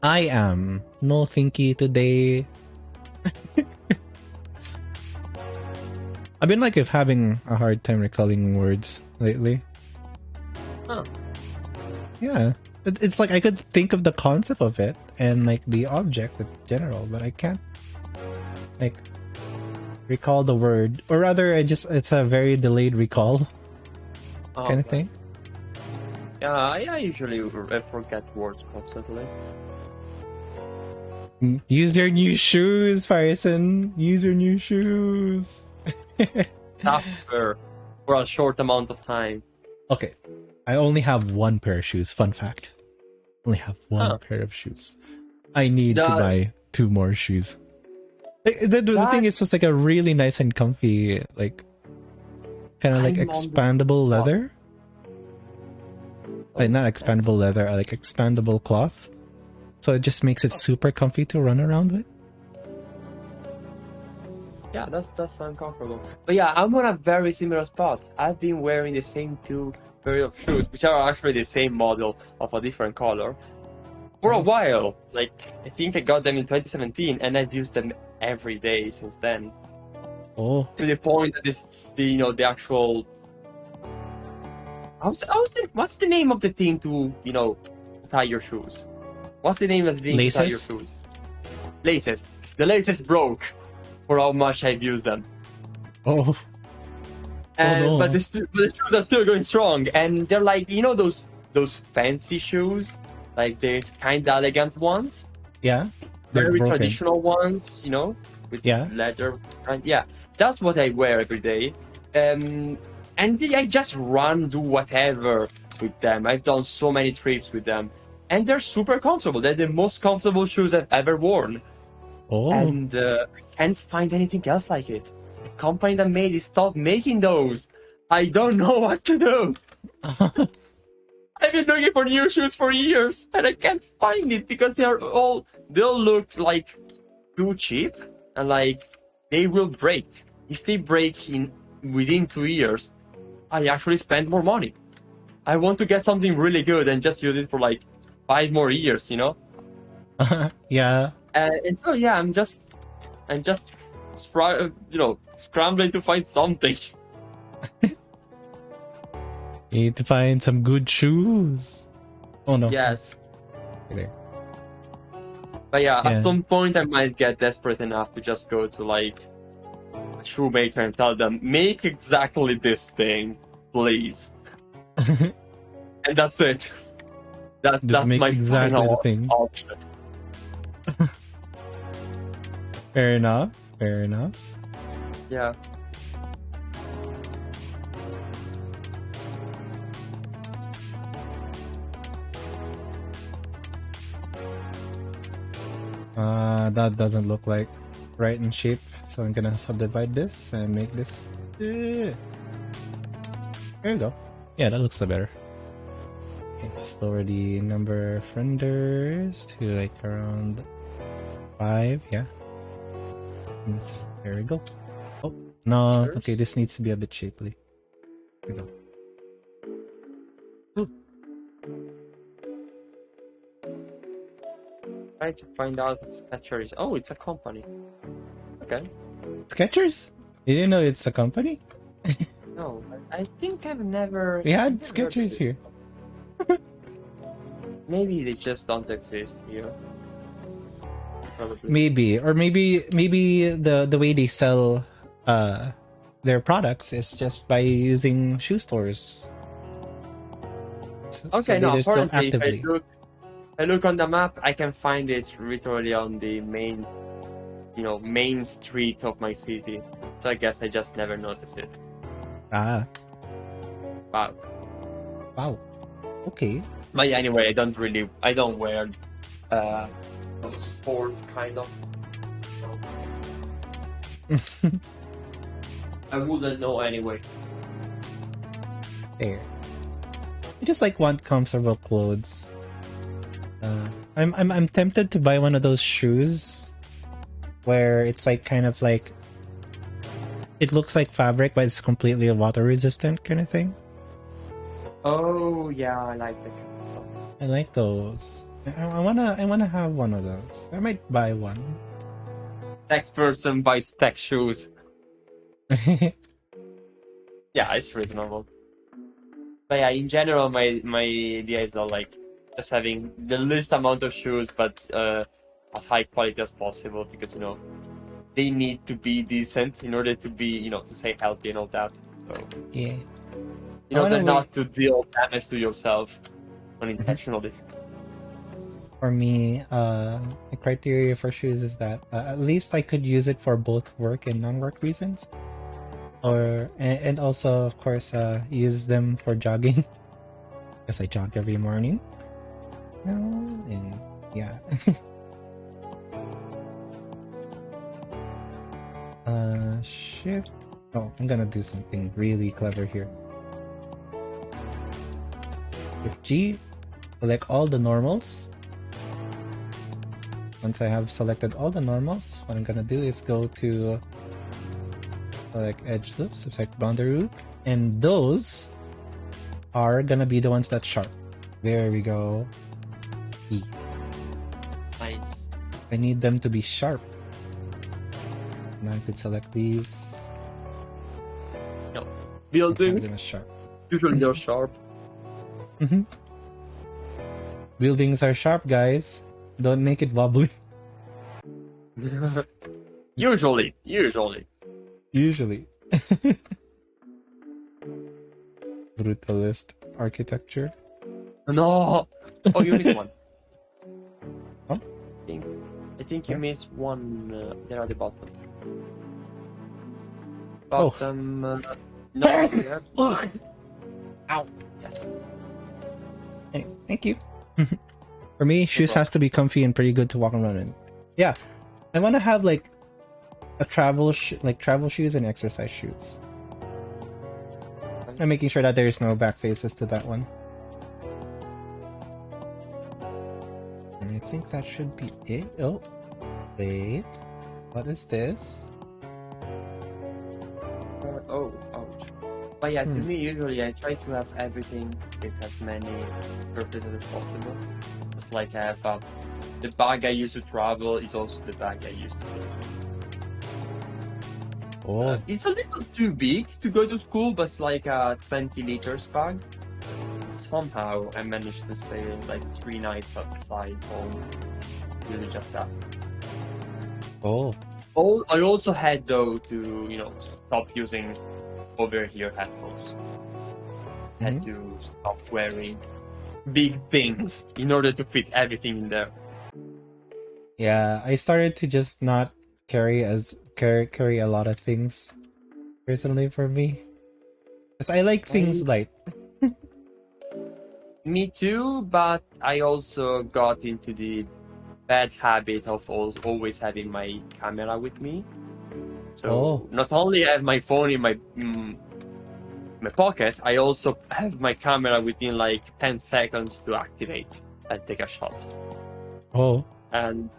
I am no thinky today. I've been like having a hard time recalling words lately. Huh. Yeah, it's like I could think of the concept of it and like the object in general, but I can't like recall the word, or rather, it's a very delayed recall kind of thing. Yeah, I usually forget words constantly. Use your new shoes, Farison. Use your new shoes. After for a short amount of time. Okay, I only have one pair of shoes. Fun fact. Only have one Huh. pair of shoes. I need to That buy 2 more shoes. The thing that is just like a really nice and comfy, like kind of like I'm on the expandable spot. leather. Like Oh, not that's expandable leather, like expandable cloth. So it just makes it super comfy to run around with. yeah, that's uncomfortable. But yeah, I'm on a very similar spot. I've been wearing the same 2 pair of shoes, which are actually the same model of a different color, for a while. Like I think I got them in 2017, and I've used them every day since then. Oh, To the point that the actual what's the name of the thing to tie your shoes? What's the name of the thing to tie your laces? shoes? Laces. The laces broke for how much I've used them. Oh, But no. the shoes are still going strong, and they're like those fancy shoes, like the kind of elegant ones, Yeah, they're very broken. traditional ones, with Yeah. leather. And yeah, that's what I wear every day. And I just run, do whatever with them. I've done so many trips with them, and they're super comfortable. They're the most comfortable shoes I've ever worn, Oh, and I can't find anything else like it. The company that made it stopped making those. I don't know what to do. I've been looking for new shoes for years, and I can't find it because they'll look like too cheap, and like they will break. If they break in within 2 years, I actually spend more money. I want to get something really good and just use it for like 5 more years, yeah. And so yeah, I'm just scrambling to find something. You need to find some good shoes. Oh no. Yes. There. But yeah, Yeah. at some point I might get desperate enough to just go to like a shoemaker and tell them, make exactly this thing, please. And that's it. Just That's make my exactly the final thing. option. Fair enough. Fair enough. Yeah. That doesn't look like right in shape, so I'm gonna subdivide this and make this. There you go. Yeah, that looks better. Okay, just lower the number of renders to like around 5. Yeah. There we go. Oh no. Cheers. Okay, this needs to be a bit shapely. There we go. Trying to find out what Skechers is. Oh, it's a company. Okay. Skechers? You didn't know it's a company? No, I think I've never. We had never heard of Skechers it. here. Maybe they just don't exist here. Probably. Maybe, or maybe the way they sell their products is just by using shoe stores. So Okay, they no. just don't Apparently, actively. if I look on the map, I can find it literally on the main, main street of my city. So I guess I just never noticed it. Ah, Wow. wow. Okay. But yeah, anyway, I don't wear sport kind of. I wouldn't know anyway. There. I just like want comfortable clothes. I'm tempted to buy one of those shoes where it's like kind of like it looks like fabric but it's completely water resistant kind of thing. Oh yeah, I like that. I like those. I wanna have one of those. I might buy one. Tech person buys tech shoes. Yeah, it's reasonable. But yeah, in general, my idea is not like just having the least amount of shoes, but as high quality as possible, because they need to be decent in order to be to stay healthy and all that. So Yeah. In order not to deal damage to yourself unintentionally. For me, the criteria for shoes is that at least I could use it for both work and non-work reasons, and also of course use them for jogging, because I jog every morning. No, and yeah. Shift. Oh, I'm gonna do something really clever here. Shift G, select all the normals. Once I have selected all the normals, what I'm gonna do is go to select edge loops, select boundary loop, and those are gonna be the ones that's sharp. There we go. E. Nice. I need them to be sharp. Now I could select these. No. Buildings sharp. usually they're sharp. Buildings are sharp, guys. Don't make it wobbly. Usually. Brutalist architecture. No. Oh, you missed one. Huh? I think you missed one there at the bottom. Oh. No. Here. Ow. Yes. Hey, thank you. For me, shoes has to be comfy and pretty good to walk around in. Yeah, I want to have like a travel shoes and exercise shoes. I'm making sure that there's no back faces to that one. And I think that should be it. Oh, wait. What is this? Oh, ouch. But yeah, to me, usually I try to have everything with as many purposes as possible. It's like I have the bag I use to travel is also the bag I use to go. Oh. It's a little too big to go to school, but it's like a 20 liters bag. Somehow I managed to stay like 3 nights outside home. Really just that. Oh. Oh, I also had though to stop using over-ear headphones. Had to stop wearing big things in order to fit everything in there. Yeah, I started to just not carry a lot of things personally for me, because I like things light. Me too, but I also got into the bad habit of always having my camera with me. So not only I have my phone in my pocket, I also have my camera within like 10 seconds to activate and take a shot. Oh. And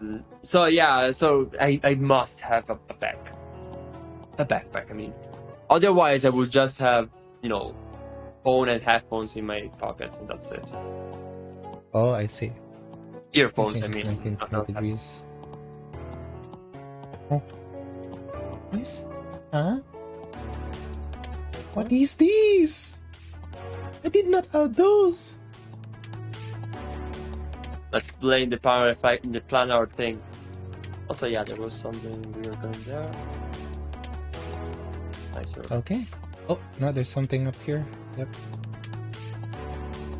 so yeah, so I must have a backpack. I mean, otherwise I would just have phone and headphones in my pockets and that's it. Oh, I see. Earphones, I mean. 19 degrees. Oh. What? Huh? What is this? I did not have those. Let's play in the power effect in the planar thing. Also, yeah, there was something weird going there. Nice. Okay. Oh, no, there's something up here. Yep.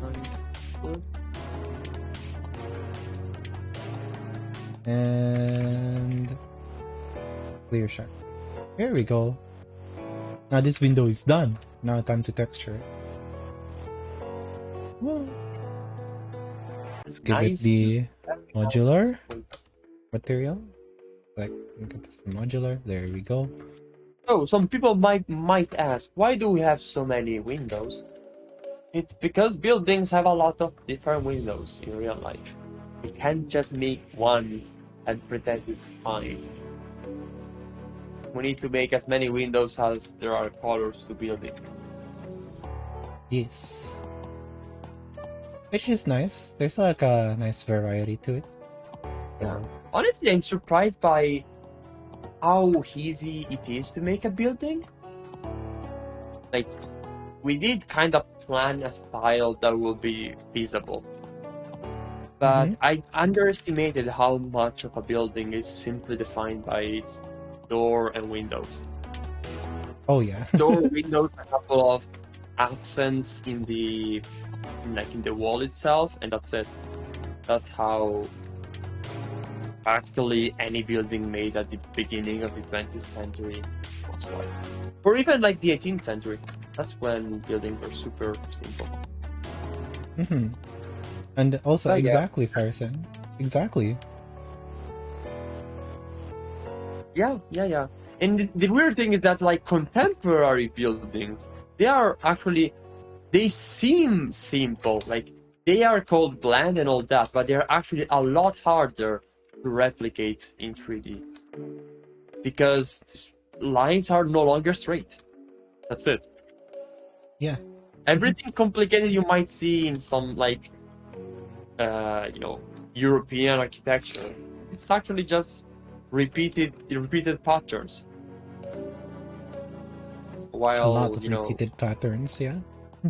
Nice. And clear shot. Here we go. Now this window is done. Now time to texture it. Whoa. Let's give it the modular material. Like, look at this, the modular. There we go. Oh, some people might ask, why do we have so many windows? It's because buildings have a lot of different windows in real life. You can't just make one and pretend it's fine. We need to make as many windows as there are colors to build it. Yes. Which is nice. There's like a nice variety to it. Yeah. Honestly, I'm surprised by how easy it is to make a building. Like, we did kind of plan a style that will be feasible. But I underestimated how much of a building is simply defined by its door and windows. Oh yeah. Door, windows, a couple of accents in the wall itself, and that's it. That's how practically any building made at the beginning of the 20th century was like, or even like the 18th century. That's when buildings were super simple. And also, But yeah. exactly, Farson. Exactly. Yeah. And the weird thing is that like contemporary buildings, they seem simple, like they are called bland and all that, but they're actually a lot harder to replicate in 3D because lines are no longer straight. That's it. Yeah. Everything complicated you might see in some like European architecture, it's actually just repeated patterns. While A lot of repeated patterns, yeah.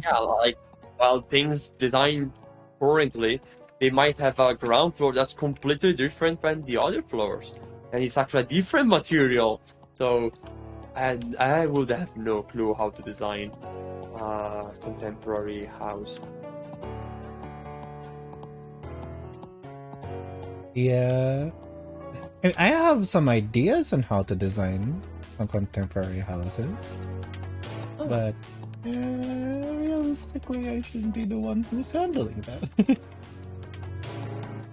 Yeah, like while things designed currently, they might have a ground floor that's completely different than the other floors, and it's actually a different material. So, and I would have no clue how to design a contemporary house. Yeah. I have some ideas on how to design some contemporary houses. But realistically, I shouldn't be the one who's handling that.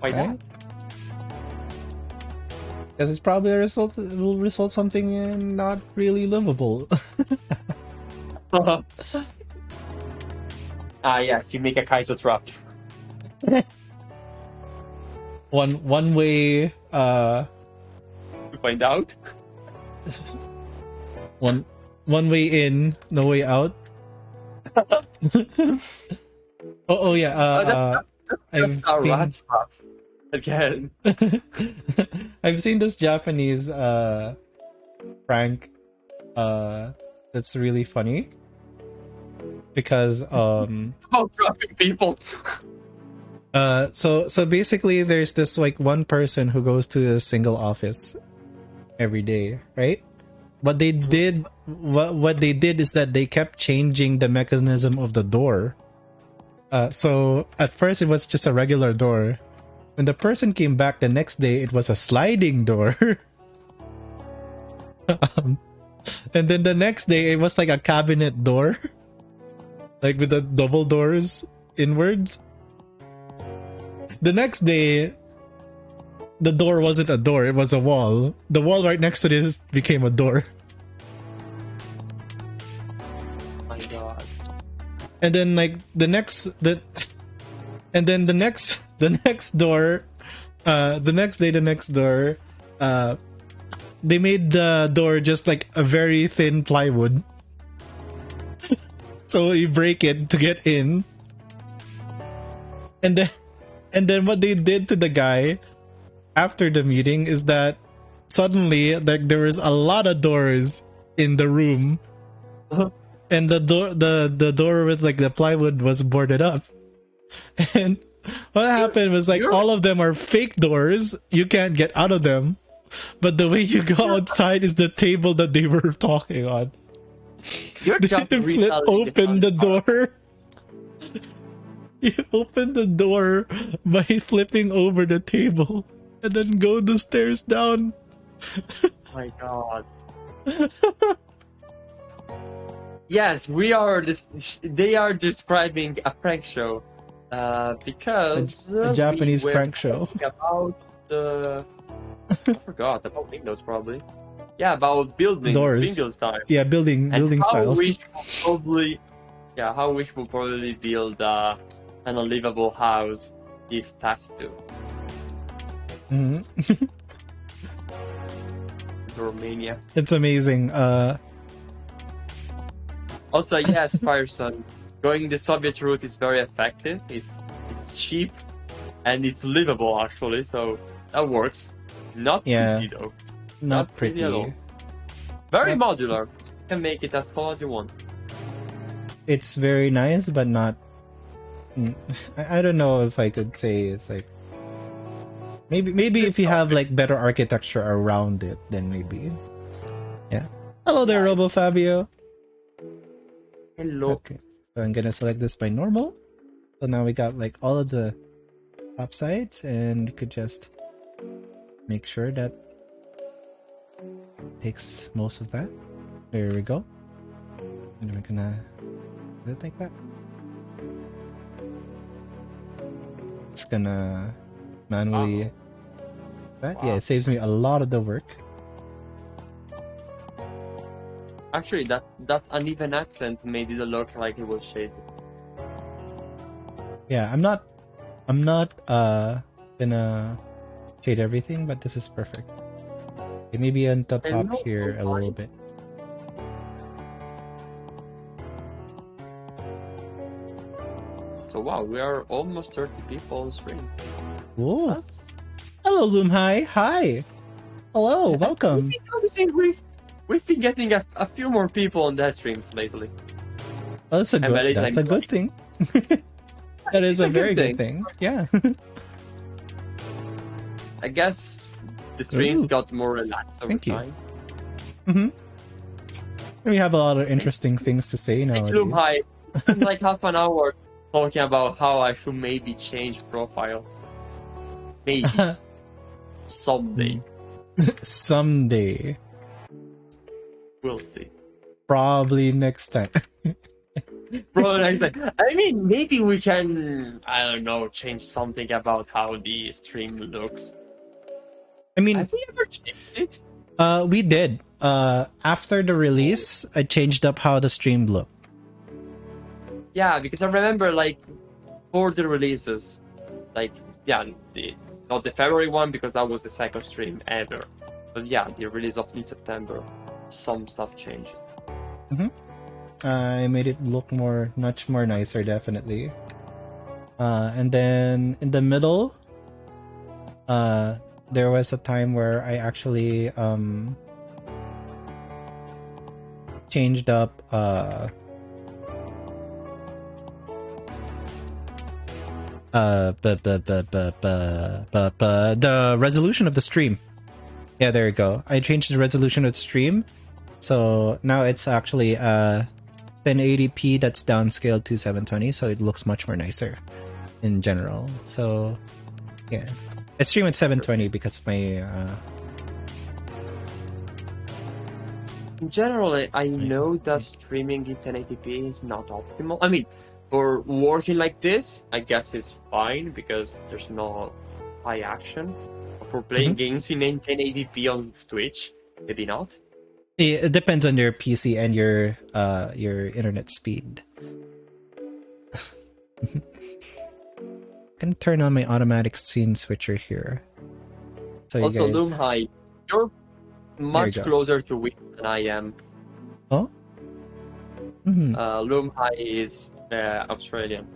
Why not? Because it's probably it will result something in not really livable. Yes, you make a Kaizo trap. One way To find out. one way in, no way out. oh yeah. That's a rat trap again. I've seen this Japanese prank that's really funny because About trapping people. So basically there's this like one person who goes to a single office every day, right? What they did is that they kept changing the mechanism of the door. So at first it was just a regular door. When the person came back the next day, it was a sliding door. And then the next day it was like a cabinet door. Like with the double doors inwards. The next day, the door wasn't a door, it was a wall. The wall right next to this became a door. Oh my god. And then like the next door, they made the door just like a very thin plywood. So you break it to get in. And then what they did to the guy after the meeting is that suddenly like there was a lot of doors in the room. And the door with like the plywood was boarded up. And what happened was like all of them are fake doors. You can't get out of them. But the way you go outside is the table that they were talking on. You're just They flip open the door. You open the door by flipping over the table and then go the stairs down. Oh my god. Yes, they are describing a prank show. Because a Japanese we were prank show. About I forgot about windows probably. Yeah, about building Doors. window styles. Yeah, building styles. How we should probably build an unlivable house if tasked to. Mm-hmm. Romania. It's amazing. Also, yes, Fireson, going the Soviet route is very effective. It's cheap and it's livable actually, so that works. Not pretty though. Not pretty at all. Very modular. You can make it as tall as you want. It's very nice, but not. I don't know if I could say it's like. Maybe if you have like better architecture around it, then maybe. Yeah. Hello there, Robo Fabio. Hello. Okay. So I'm gonna select this by normal. So now we got like all of the top sides, and we could just make sure that takes most of that. There we go. And we're gonna do it like that. It's gonna manually that. Wow. Yeah, it saves me a lot of the work. Actually, that uneven accent made it look like it was shaded. Yeah, I'm not gonna shade everything, but this is perfect. Okay, maybe on the top Hello, here a little bit. So wow, we are almost 30 people on stream. Whoa. That's... Hello, Loomhai. Hi. Hello, welcome. We've been getting a few more people on that streams lately. Oh, that's a good thing. That is a very good thing. Yeah. I guess the streams got more relaxed over time. Mm-hmm. We have a lot of interesting things to say nowadays. Hi. Like half an hour talking about how I should maybe change profile. Maybe. Someday. Someday. We'll see. Probably next time. Probably next time. I mean, maybe we can, I don't know, change something about how the stream looks. I mean, have we ever changed it? We did. After the release, I changed up how the stream looked. Yeah, because I remember, like, for the releases, like, yeah, not the February one, because that was the second stream ever. But yeah, the release of in September, some stuff changed. Mm-hmm. I made it look much more nicer, definitely. And then in the middle, there was a time where I actually changed up the resolution of the stream. Yeah, there you go. I changed the resolution of the stream, so now it's actually 1080p that's downscaled to 720, so it looks much more nicer in general. So yeah, I stream at 720 because my in general, I know that streaming in 1080p is not optimal. I mean, for working like this, I guess it's fine because there's no high action. For playing games in 1080p on Twitch, maybe not. It depends on your PC and your internet speed. Gonna turn on my automatic scene switcher here. So also, you guys... Loomhai, you're much closer to Wii than I am. Oh? Mm-hmm. Loomhai is Australian.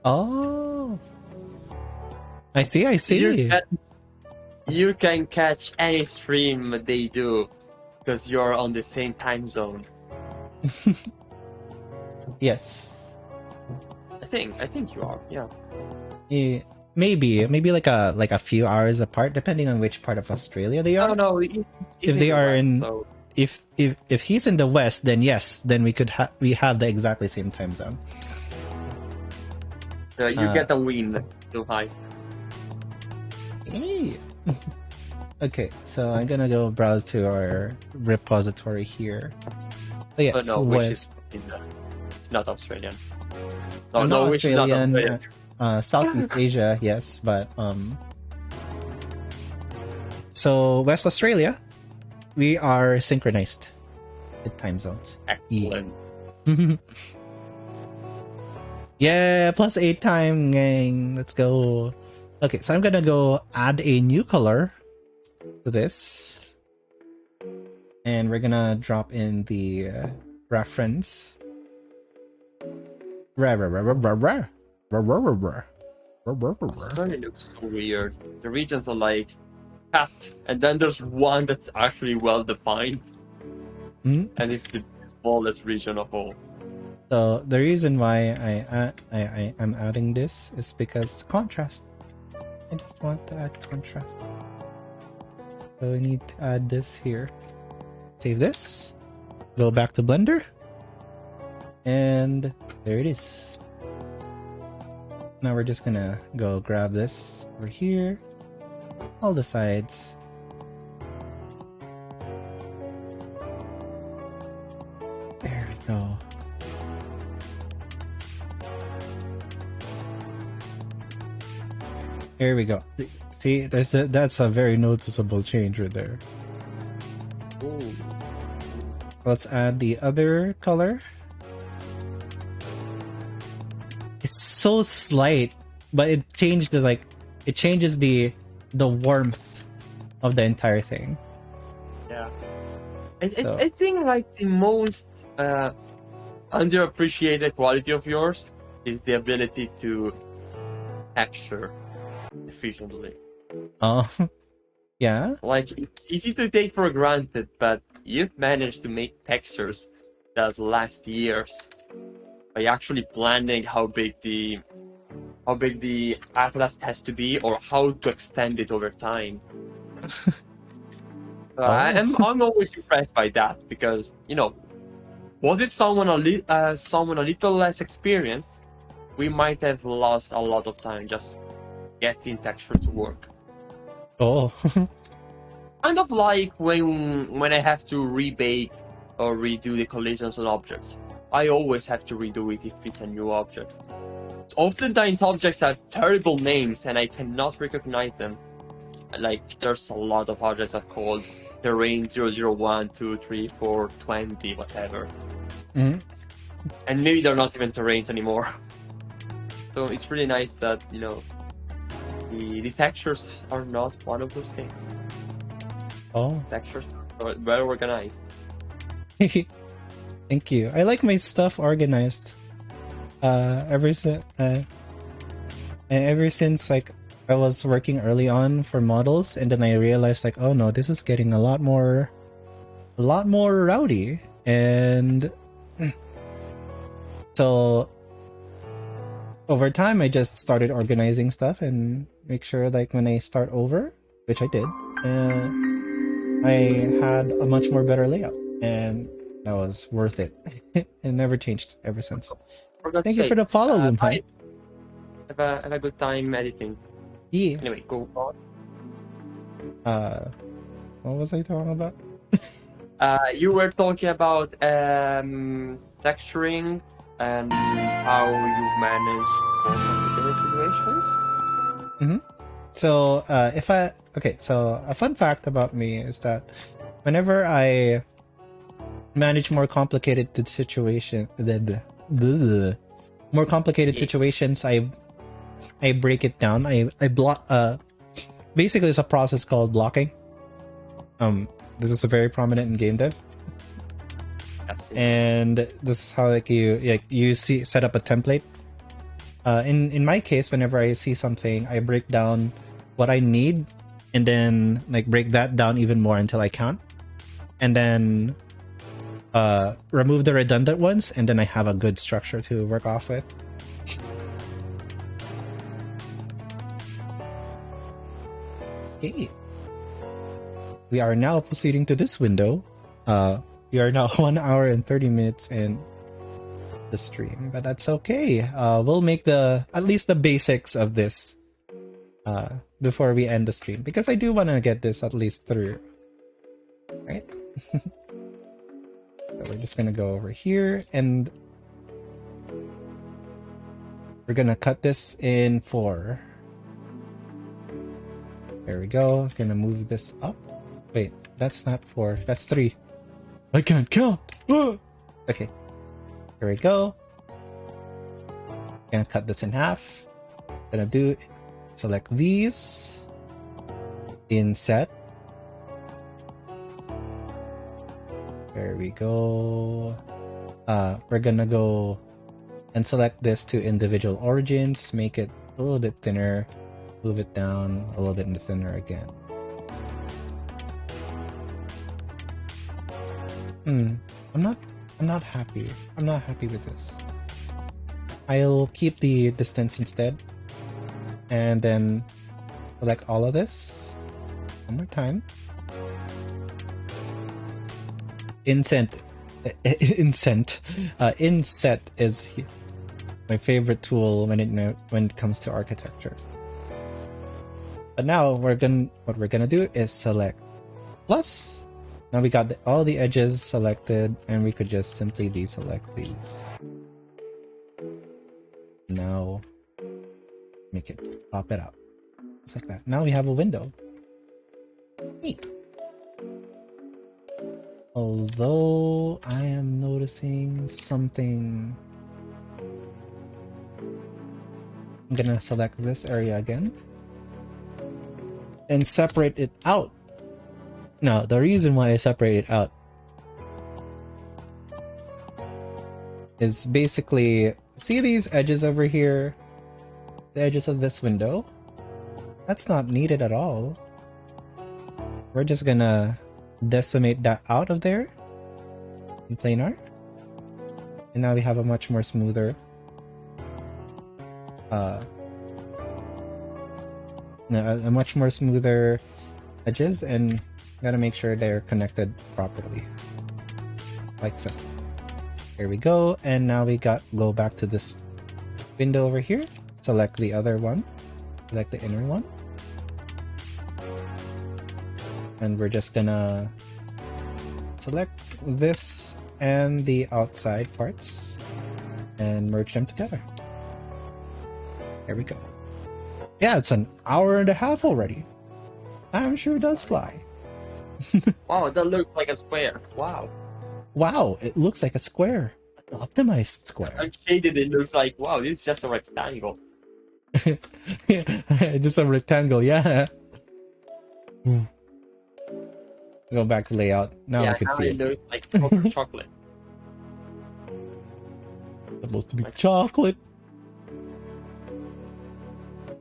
Oh. I see. You can catch any stream they do because you're on the same time zone. Yes. I think you are. Yeah. Maybe like a few hours apart, depending on which part of Australia they are. No. If they are West, in, so... if he's in the West, then yes, then we have the exactly same time zone. You get a win, Loomhai. Hey. Okay, so I'm gonna go browse to our repository here. Oh, yeah, no, West. It's not Australian. No, no, Australian, which is not Australian. Southeast Asia, yes, but so West Australia, we are synchronized with time zones. Excellent. Yeah, +8 time, gang. Let's go. Okay, so I'm gonna go add a new color to this, and we're gonna drop in the reference. Australia looks so weird. The regions are like cat, and then there's one that's actually well defined, and it's the smallest region of all. So the reason why I'm adding this is because contrast. I just want to add contrast. So we need to add this here. Save this. Go back to Blender. And there it is. Now we're just gonna go grab this over here, all the sides. There we go. Here we go. See, that's a very noticeable change right there. Ooh. Let's add the other color. It's so slight, but it changed it changes the warmth of the entire thing. Yeah. So- I think like the most underappreciated quality of yours is the ability to texture efficiently. Oh, yeah. Like it's easy to take for granted, but you've managed to make textures that last years by actually planning how big the atlas has to be or how to extend it over time. I'm always impressed by that because was it someone a little less experienced, we might have lost a lot of time just getting texture to work. Oh, Kind of like when I have to rebake or redo the collisions on objects. I always have to redo it if it's a new object. Oftentimes objects have terrible names and I cannot recognize them. Like there's a lot of objects that are called terrain 001, 2, 3, 4, 20, whatever. Mhm. And maybe they're not even terrains anymore. So it's really nice that, the textures are not one of those things. oh. Textures are well organized. Thank you. I like my stuff organized. Ever since like I was working early on for models, and then I realized like, oh no, this is getting a lot more rowdy, and so over time I just started organizing stuff and make sure like when I start over, which I did, I had a much more better layout, and that was worth it. It never changed ever since. Thank you for the follow, Lumpai. Have a good time editing. Yeah. Anyway, go on. What was I talking about? You were talking about texturing and how you manage complicated situations. So, so a fun fact about me is that whenever I manage more complicated situations, I break it down. I block. Basically, it's a process called blocking. This is very prominent in game dev. And this is how you set up a template. In my case, whenever I see something, I break down what I need, and then like break that down even more until I count, and then remove the redundant ones, and then I have a good structure to work off with. Okay. We are now proceeding to this window. We are now 1 hour and 30 minutes in the stream, but that's okay. We'll make at least the basics of this before we end the stream, because I do want to get this at least through, right? So we're just gonna go over here and we're gonna cut this in 4. There we go. Gonna move this up. Wait, that's not 4, that's 3. I can't count. Okay, here we go. Gonna cut this in half. Gonna select these, inset. There we go. We're gonna go and select this to individual origins, make it a little bit thinner, move it down a little bit thinner again. I'm not happy. I'm not happy with this. I'll keep the distance instead, and then select all of this one more time. Incent Incent. Inset is my favorite tool when it comes to architecture. But now what we're gonna do is select plus. Now we got all the edges selected, and we could just simply deselect these. Now make it pop it out. Just like that. Now we have a window. Neat. Although I am noticing something. I'm gonna select this area again and separate it out. Now, the reason why I separate it out is basically, see these edges over here? The edges of this window? That's not needed at all. We're just gonna decimate that out of there in planar. And now we have a much more smoother a much more smoother edges, and gotta make sure they're connected properly, like so. Here we go, and now we go back to this window over here. Select the other one, select the inner one, and we're just gonna select this and the outside parts and merge them together. There we go. Yeah, it's an hour and a half already. I'm sure it does fly. Wow, that looks like a square. Wow. Wow, it looks like a square. An optimized square. I'm shaded, it looks like, wow, this is just a rectangle. Just a rectangle, yeah. Go back to layout. Now yeah, I can now see it it. looks like proper chocolate. Supposed to be chocolate.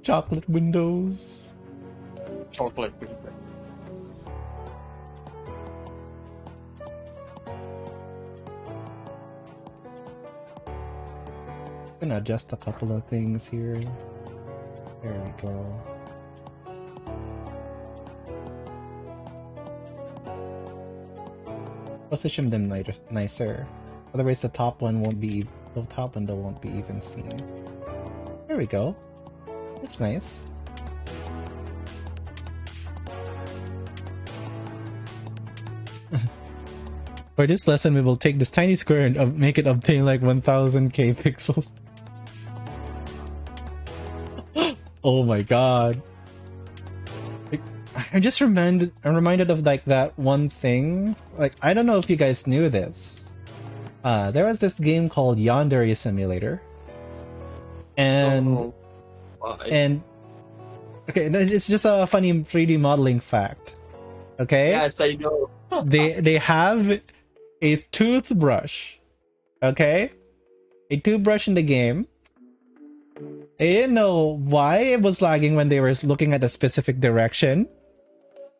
Chocolate windows. Chocolate. Gonna adjust a couple of things here. There we go. Position them nicer. Otherwise, the top window won't be even seen. There we go. That's nice. For this lesson, we will take this tiny square and make it obtain like 1000k pixels. Oh my god. Like, I'm reminded of like that one thing. Like, I don't know if you guys knew this. There was this game called Yandere Simulator. And okay, it's just a funny 3D modeling fact. Okay? Yes, I know. they have a toothbrush. Okay? A toothbrush in the game. They didn't know why it was lagging when they were looking at a specific direction.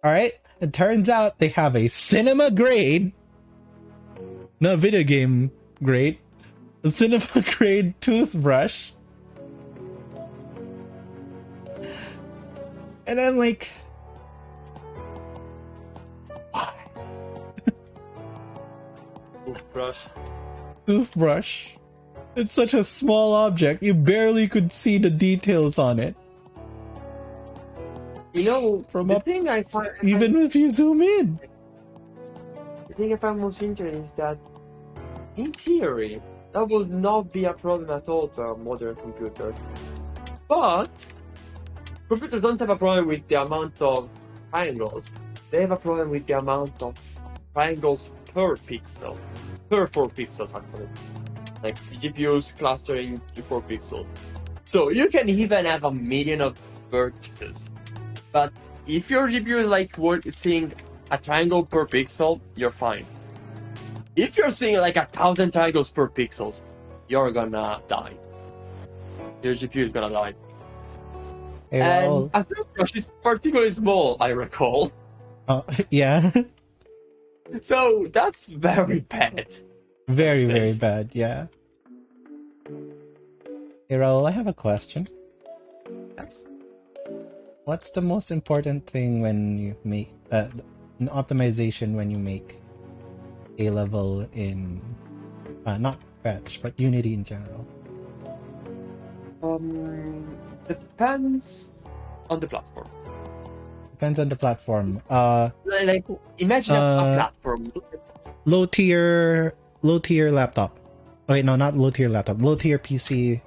Alright? It turns out they have a cinema grade, not video game grade, a cinema grade toothbrush. And I'm like, why? Toothbrush. It's such a small object, you barely could see the details on it. You know, From up, thing I find, even if you zoom in. The thing I find most interesting is that, in theory, that would not be a problem at all to a modern computer. But computers don't have a problem with the amount of triangles. They have a problem with the amount of triangles per pixel. Per 4 pixels, actually. Like, GPUs clustering to 4 pixels. So you can even have a million of vertices. But if your GPU is like seeing a triangle per pixel, you're fine. If you're seeing like 1,000 triangles per pixels, you're gonna die. Your GPU is gonna die. Hey, and a toothbrush is particularly small, I recall. Yeah. So that's very bad. Very, very bad, yeah. Hey Raul, I have a question. Yes. What's the most important thing when you make an optimization when you make A level in not Fetch, but Unity in general? Depends on the platform. Depends on the platform. Like imagine a platform. Low tier laptop. Oh, wait, no, not low tier laptop. Low tier PC,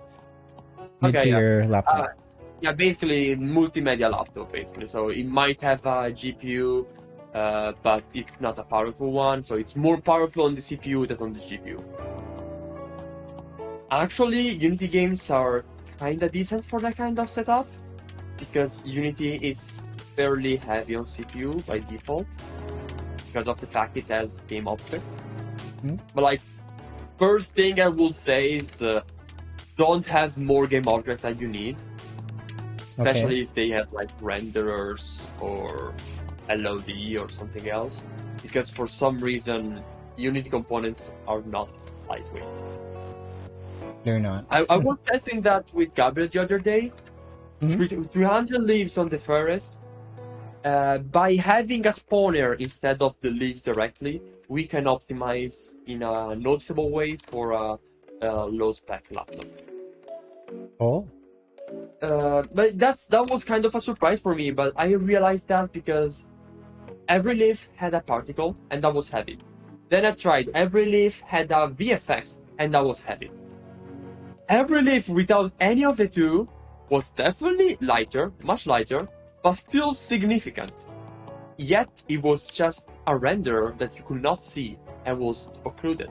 mid tier laptop. Yeah, basically multimedia laptop, basically. So it might have a GPU, but it's not a powerful one. So it's more powerful on the CPU than on the GPU. Actually, Unity games are kinda decent for that kind of setup, because Unity is fairly heavy on CPU by default, because of the fact it has game objects. But like, first thing I will say is don't have more game objects than you need, especially if they have like renderers or LOD or something else, because for some reason Unity components are not lightweight. They're not. I was testing that with Gabriel the other day. 300 leaves on the forest. By having a spawner instead of the leaves directly, we can optimize in a noticeable way for a low spec laptop. Oh. But that was kind of a surprise for me, but I realized that because every leaf had a particle and that was heavy. Then I tried every leaf had a VFX and that was heavy. Every leaf without any of the two was definitely lighter, much lighter, but still significant. Yet it was just a renderer that you could not see and was occluded.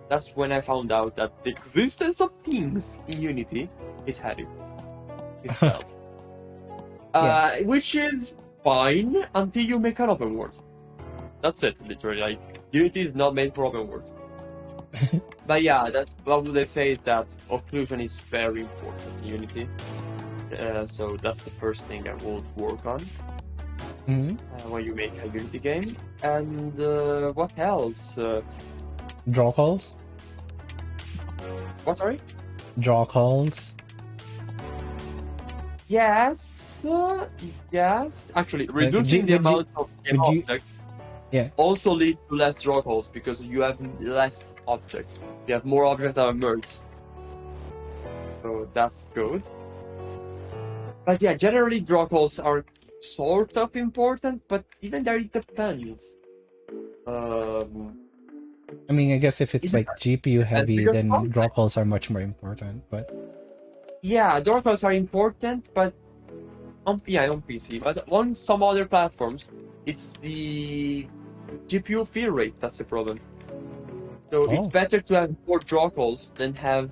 That's when I found out that the existence of things in Unity is heavy itself. Which is fine until you make an open world. That's it, literally. Like, Unity is not made for open world. But yeah, what would I say is that occlusion is very important in Unity. So that's the first thing I would work on when you make a Unity game. And what else? Draw calls? What, sorry? Draw calls? Yes. Yes. Actually, reducing the amount of game objects also leads to less draw calls because you have less objects. You have more objects that are merged. So that's good. But yeah, generally draw calls are sort of important, but even there it depends. I mean, I guess if it's like GPU heavy, then draw calls are much more important. But yeah, draw calls are important, but on PC. But on some other platforms, it's the GPU fill rate that's the problem. So it's better to have more draw calls than have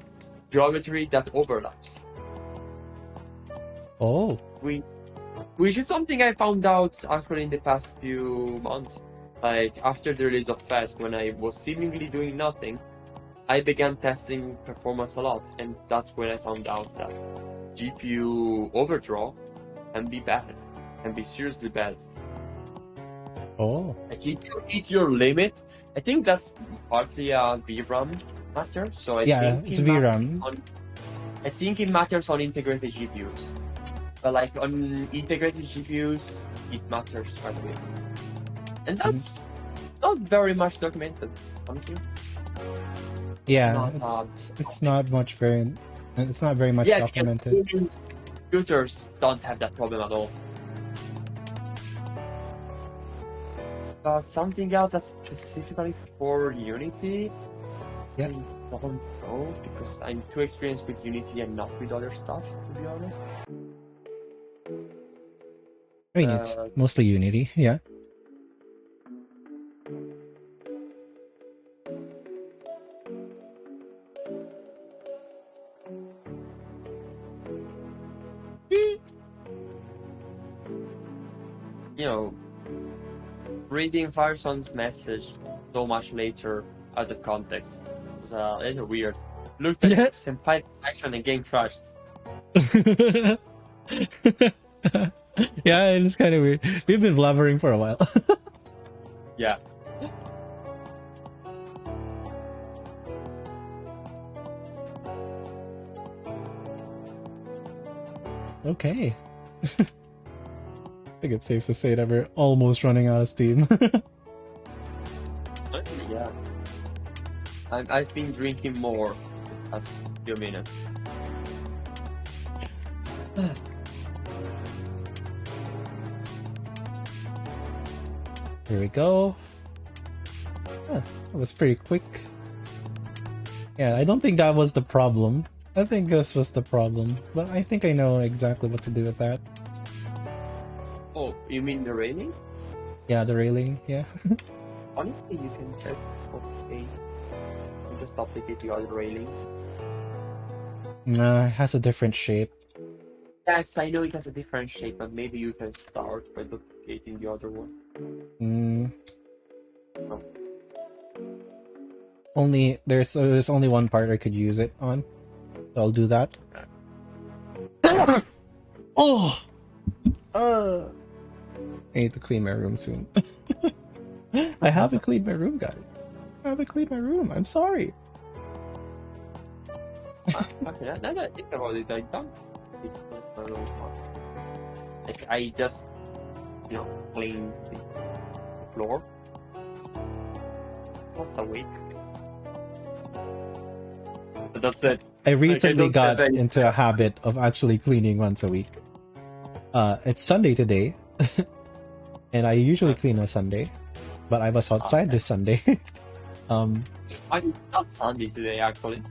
geometry that overlaps. Oh. Which is something I found out actually in the past few months. Like after the release of Fech, when I was seemingly doing nothing, I began testing performance a lot, and that's when I found out that GPU overdraw can be bad, can be seriously bad. Oh. Like if you hit your limit, I think that's partly a VRAM matter. So I think it's VRAM. I think it matters on integrated GPUs. But like on integrated GPUs, it matters quite a bit. And that's not very much documented, honestly. Yeah, it's not very much documented. Computers don't have that problem at all. Something else that's specifically for Unity, I don't know, because I'm too experienced with Unity and not with other stuff, to be honest. I mean, it's mostly Unity, yeah. You know, reading Fireson's message so much later out of context was a little weird. Looked at senpai action and game crashed. Yeah, it's kind of weird. We've been blabbering for a while. Yeah. Okay. I think it's safe to say that we're almost running out of steam. Yeah. I've been drinking more last few minutes. Here we go. Huh, that was pretty quick. Yeah, I don't think that was the problem. I think this was the problem, but I think I know exactly what to do with that. Oh, you mean the railing? Yeah, the railing, yeah. Honestly, you can check okay. You just duplicate the other railing. Nah, it has a different shape. Yes, I know it has a different shape, but maybe you can start by duplicating the other one. Oh. There's only one part I could use it on. So I'll do that. Oh! I need to clean my room soon. I haven't cleaned my room, guys. I haven't cleaned my room. I'm sorry. Okay, now that I think about it, I don't think it's a little fun. Like, I just, clean the floor once a week. But that's it. I recently don't got have any- into a habit of actually cleaning once a week. It's Sunday today, and I usually clean on Sunday, but I was outside this Sunday. I'm not Sunday today, actually.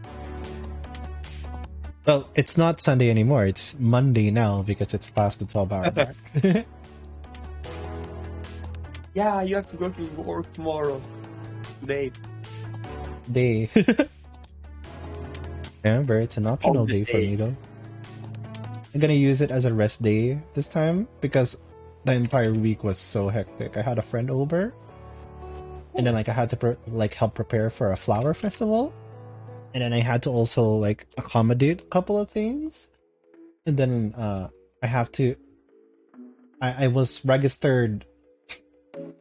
Well, it's not Sunday anymore. It's Monday now because it's past the 12-hour mark. Yeah, you have to go to work tomorrow. Today. Day. Remember, it's an optional day for me though. I'm gonna use it as a rest day this time because the entire week was so hectic. I had a friend over, and then I had to help prepare for a flower festival, and then I had to also accommodate a couple of things, and then I was registered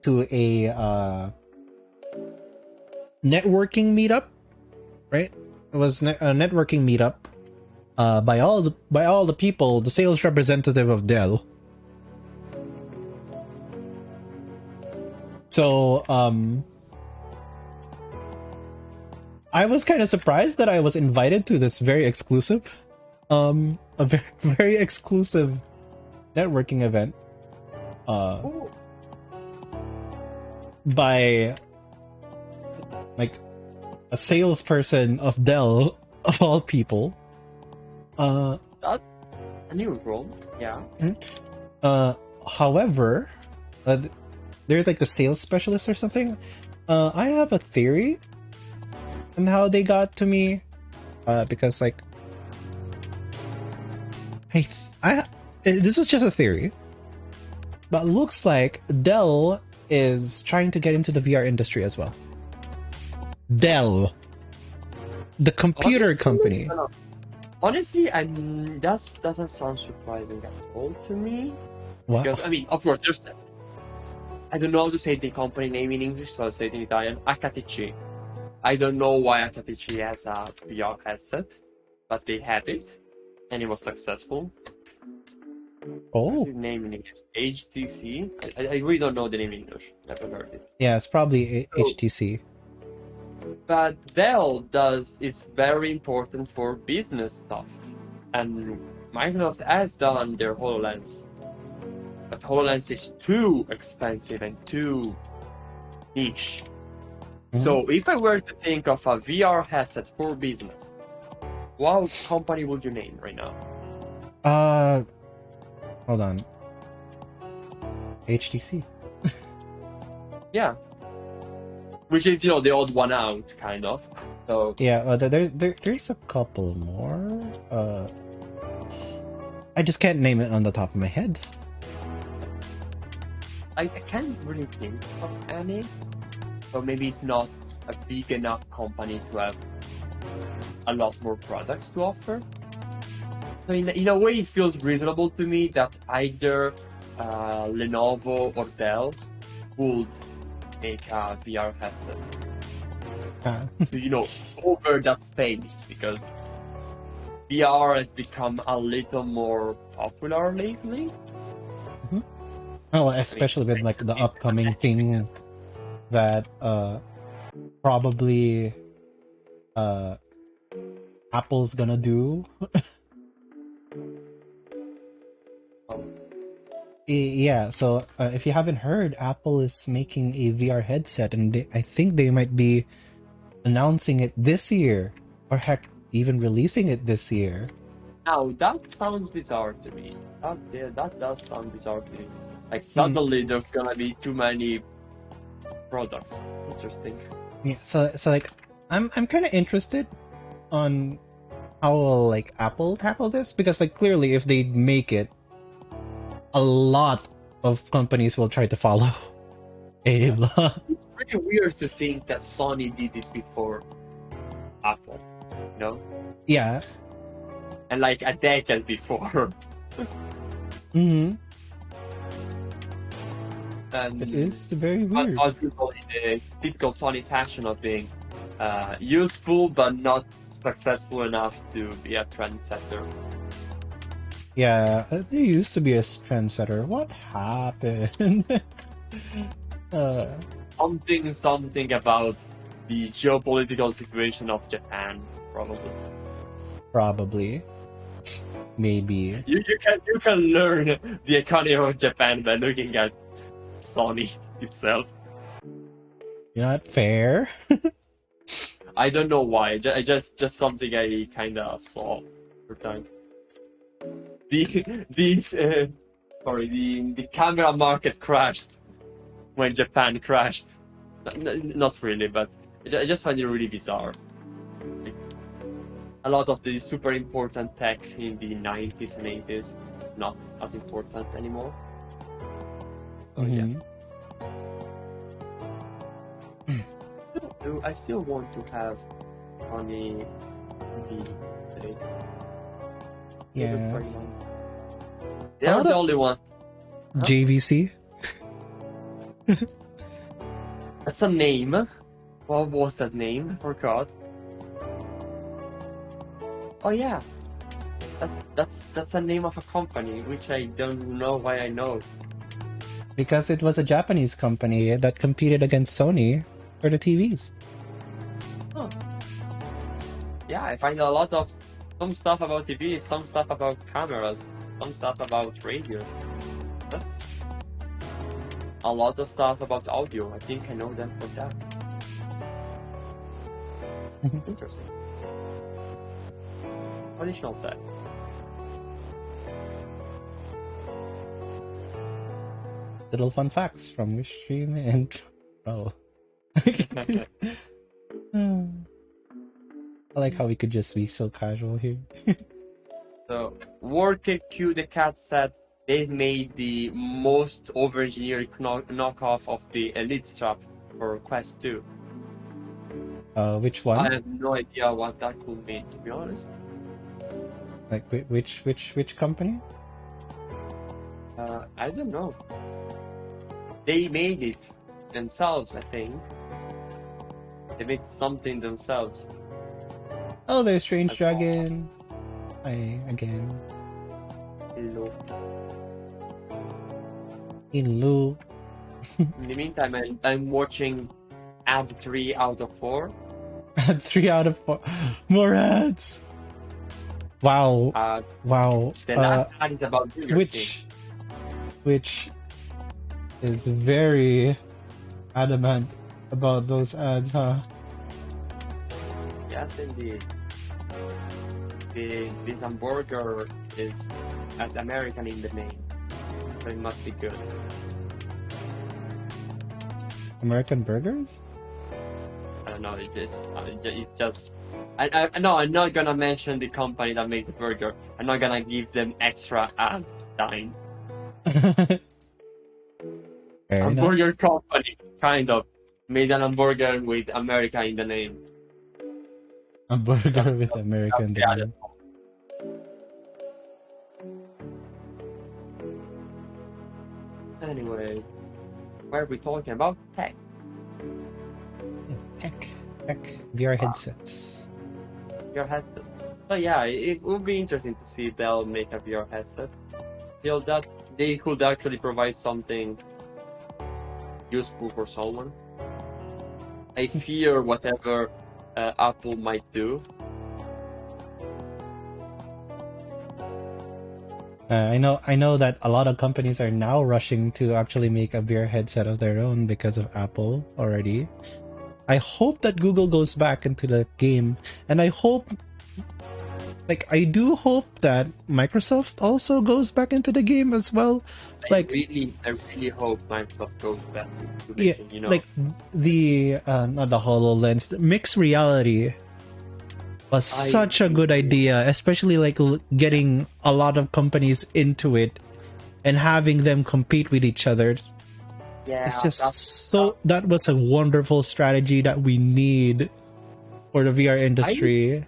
to a networking meetup, right? It was a networking meetup by all the people, the sales representative of Dell. So I was kind of surprised that I was invited to this very exclusive very exclusive networking event by a salesperson of Dell of all people. That's unusual, yeah. However, they're like the sales specialist or something. I have a theory on how they got to me, because this is just a theory, but it looks like Dell is trying to get into the VR industry as well. Dell, the computer company. Honestly, that doesn't sound surprising at all to me. What? Because, I mean, of course, there's... I don't know how to say the company name in English, so I'll say it in Italian. HTC. I don't know why HTC has a VR headset, but they had it, and it was successful. Oh. What's the name in English? HTC? I really don't know the name in English. Never heard it. Yeah, it's probably HTC. But Dell it's very important for business stuff. And Microsoft has done their HoloLens. But HoloLens is too expensive and too niche. Mm-hmm. So if I were to think of a VR headset for business, what company would you name right now? Hold on. HTC. Yeah. Which is, the odd one out, kind of. So yeah, there's a couple more. I just can't name it on the top of my head. I can't really think of any. So maybe it's not a big enough company to have a lot more products to offer. So in a way, it feels reasonable to me that either Lenovo or Dell would make a VR headset. So, over that space, because VR has become a little more popular lately. Mm-hmm. Well, especially with the upcoming thing that probably uh Apple's gonna do. Oh, Yeah, so if you haven't heard, Apple is making a VR headset, and I think they might be announcing it this year, or heck, even releasing it this year. now that sounds bizarre to me. That does sound bizarre to me. Like Mm, suddenly there's gonna be too many products. Interesting. yeah, so like, I'm kind of interested on how will like Apple tackle this, because like clearly if they make it, a lot of companies will try to follow. A Yeah. lot. It's pretty weird to think that Sony did it before Apple, you know? Yeah. And like a decade before. Mm-hmm. It And is very but weird. also in the typical Sony fashion of being useful but not successful enough to be a trendsetter. Yeah, there used to be a trendsetter. What happened? uh, Something about the geopolitical situation of Japan, probably. probably. Maybe. You can learn the economy of Japan by looking at Sony itself. Not fair. I don't know why. Just something I kind of saw over time. The camera market crashed when Japan crashed. Not really, but I just find it really bizarre. Like, a lot of the super important tech in the 90s and 80s not as important anymore. Oh yeah. Mhm. I still want to have funny TV today. They look Yeah. very nice. They A are lot the of only ones. Huh? JVC. That's a name. What was that name? I forgot. Oh yeah, that's the name of a company, which I don't know why I know. Because it was a Japanese company that competed against Sony for the TVs. Huh. Yeah, I find a lot of some stuff about TV, some stuff about cameras, some stuff about radios. That's a lot of stuff about audio. I think I know them for that. Interesting. Additional fact. Little fun facts from Wishstream and oh. I like how we could just be so casual here. So, Worker Q the Cat said they've made the most over-engineered knockoff of the Elite Strap for Quest 2. Which I one? have no idea what that could mean, to be honest. Like which company? I don't know. They made it themselves, I think. They made something themselves. Oh, there's Strange That's Dragon. Hi again. Hello. Hello. In the meantime, I'm watching ad 3 out of 4. 3 out of 4. More ads. Wow. Wow. The last ad is about Burger King. Which is very adamant about those ads, huh? Yes, indeed. This hamburger is as American in the name, so it must be good. American burgers? I don't know. It's just. No, I'm not gonna mention the company that made the burger. I'm not gonna give them extra ad time. Fair enough. Hamburger company, kind of, made an hamburger with America in the name. A burger with American yeah, name. Anyway, where are we talking about? Tech. Tech. VR headsets. VR headset. So yeah, it would be interesting to see Dell make a VR headset. Feel that they could actually provide something useful for someone. I fear whatever Apple might do. I know that a lot of companies are now rushing to actually make a VR headset of their own because of Apple already. I hope that Google goes back into the game, and I do hope that Microsoft also goes back into the game as well. I really hope Microsoft goes back to making, you know, like the not the HoloLens, the mixed reality was such a good idea, especially like getting a lot of companies into it and having them compete with each other. Yeah, it's just that was a wonderful strategy that we need for the VR industry.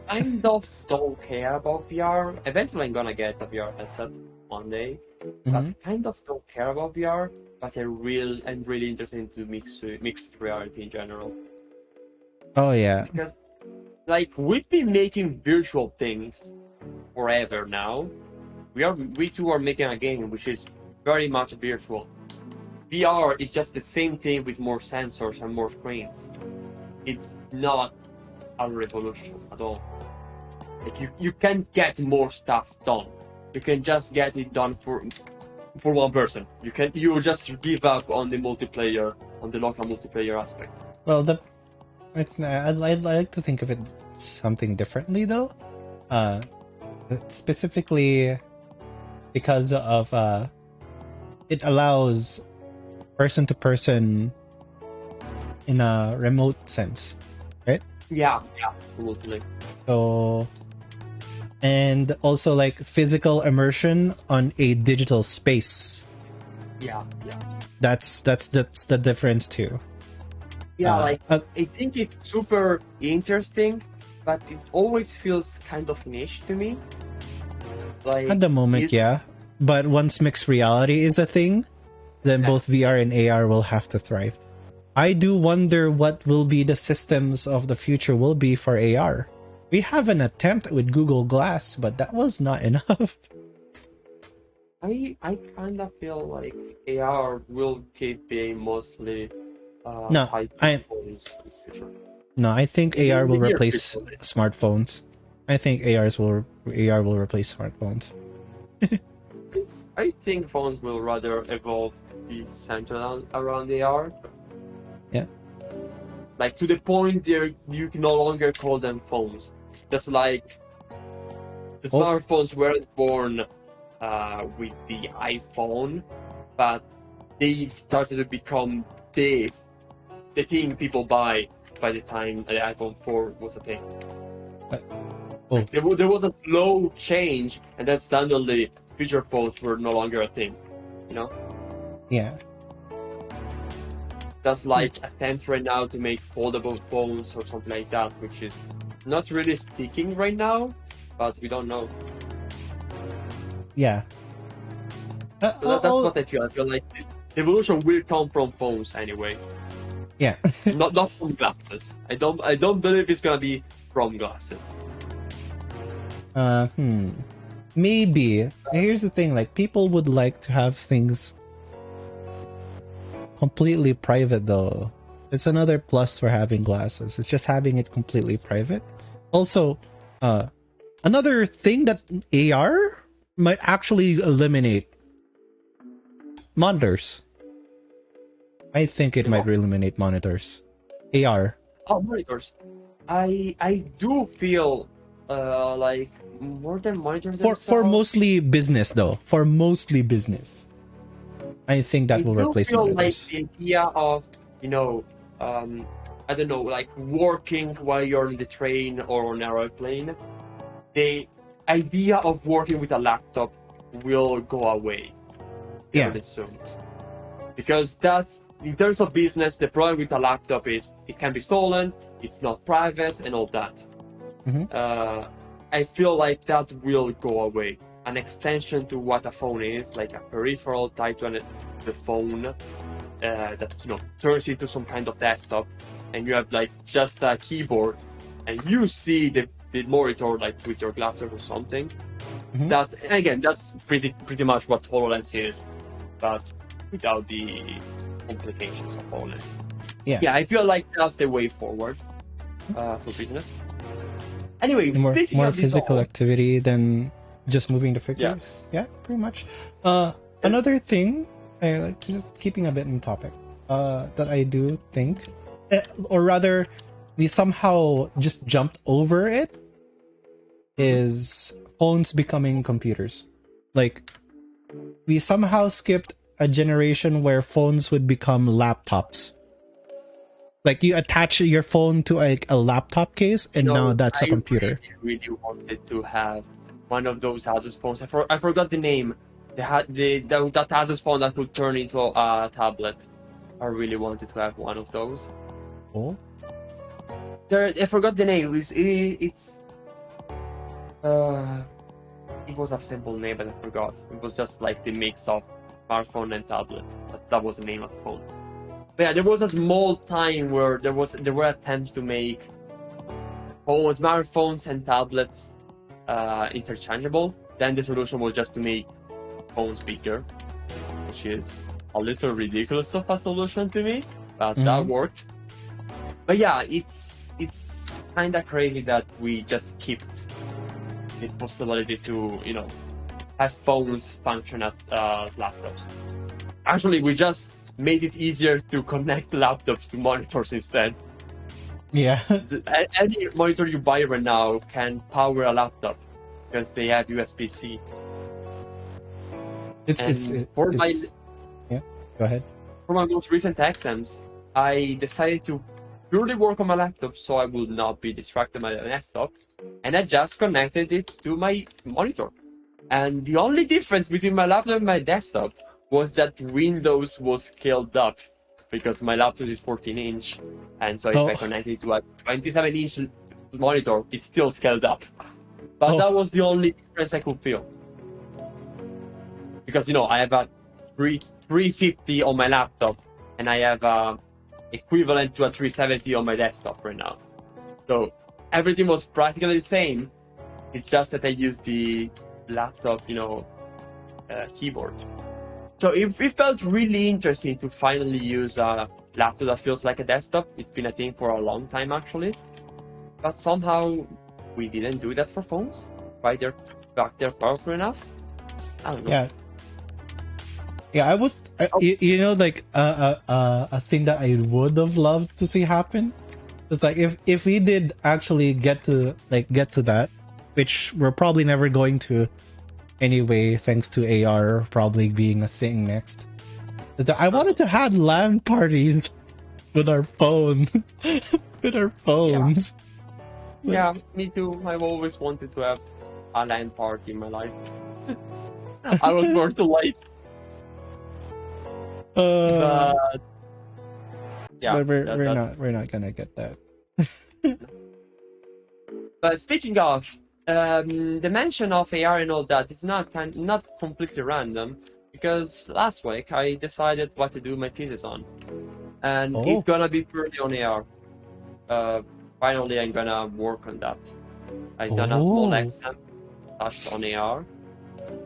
I kind of don't care about VR. Eventually, I'm gonna get a VR headset one day, but I kind of don't care about VR. But I'm really interested into mixed reality in general. Oh yeah, because like we've been making virtual things forever now. We too are making a game which is very much virtual. VR is just the same thing with more sensors and more screens. It's not a revolution at all. Like you can't get more stuff done. You can just get it done for one person. You just give up on the multiplayer, on the local multiplayer aspect. well, I'd like to think of it something differently though. Specifically because of it allows person to person in a remote sense, right? Yeah, absolutely. So, and also like physical immersion on a digital space. Yeah. That's the difference too. Yeah, I think it's super interesting, but it always feels kind of niche to me. Like At the moment, yeah. But once mixed reality is a thing, then both VR and AR will have to thrive. I do wonder what will be the systems of the future will be for AR. We have an attempt with Google Glass, but that was not enough. I kind of feel like AR will keep being mostly No, phones in the future. No, I think AR will replace smartphones. I think AR will replace smartphones. I think phones will rather evolve to be centered around AR. Yeah. Like to the point there you can no longer call them phones. Just like the smartphones weren't born with the iPhone, but they started to become the thing people buy by the time the iPhone 4 was a thing. Like there was a slow change, and then suddenly feature phones were no longer a thing. You know? Yeah. That's like attempts right now to make foldable phones or something like that, which is not really sticking right now, but we don't know. Yeah. So that's what I feel. I feel like the evolution will come from phones anyway. Yeah. not from glasses. I don't believe it's gonna be from glasses. Maybe. Here's the thing, like people would like to have things completely private though. It's another plus for having glasses. It's just having it completely private. Also, another thing that AR might actually eliminate monitors. I think it might eliminate monitors. AR. Oh, monitors. I do feel like more than monitors for mostly business though. For mostly business. I think that will replace monitors. Like the idea of, I don't know, like working while you're on the train or on an airplane. The idea of working with a laptop will go away fairly soon. Because that's, in terms of business, the problem with a laptop is it can be stolen, it's not private, and all that. I feel like that will go away. An extension to what a phone is, like a peripheral tied to the phone that turns into some kind of desktop, and you have like just a keyboard, and you see the monitor like with your glasses or something. That again, that's pretty much what HoloLens is, but without the complications of HoloLens. Yeah, I feel like that's the way forward. for business. Anyway, speaking More of this physical all, activity than just moving the yeah, figures. Yeah, pretty much. Another thing, just keeping a bit on topic, that I do think, or rather, we somehow just jumped over it, is phones becoming computers. Like, we somehow skipped a generation where phones would become laptops. Like, you attach your phone to a laptop case, and now that's a I computer. really wanted to have one of those Asus phones. I forgot the name. They had that Asus phone that could turn into a tablet. I really wanted to have one of those. Oh, I forgot the name. It was a simple name, but I forgot. It was just like the mix of smartphone and tablet. That was the name of the phone. But yeah, there was a small time where there were attempts to make smartphones and tablets interchangeable. Then the solution was just to make phones bigger, which is a little ridiculous of a solution to me, but that worked. But yeah, it's kind of crazy that we just kept the possibility to have phones function as laptops. Actually, we just made it easier to connect laptops to monitors instead. yeah. Any monitor you buy right now can power a laptop because they have USB-C. Yeah, go ahead. For my most recent exams, I decided to purely work on my laptop so I would not be distracted by the desktop, and I just connected it to my monitor. And the only difference between my laptop and my desktop was that Windows was scaled up, because my laptop is 14-inch, and so if I connect it to a 27-inch monitor, it's still scaled up. But that was the only difference I could feel. Because, I have a 350 on my laptop, and I have equivalent to a 370 on my desktop right now. So everything was practically the same. It's just that I use the laptop, keyboard. So it felt really interesting to finally use a laptop that feels like a desktop. It's been a thing for a long time, actually. But somehow we didn't do that for phones. Why they're powerful enough? I don't know. Yeah. Yeah, I was, like a thing that I would have loved to see happen. It's like if we did actually get to that, which we're probably never going to anyway, thanks to AR probably being a thing next. Is that I wanted to have LAN parties with our phone, with our phones. Yeah, me too. I've always wanted to have a LAN party in my life. I was more too late. But yeah, but we're not gonna get that. But speaking of the mention of AR and all that is not completely random, because last week I decided what to do my thesis on, and it's gonna be purely on AR. Finally, I'm gonna work on that. I've done a small exam touched on AR.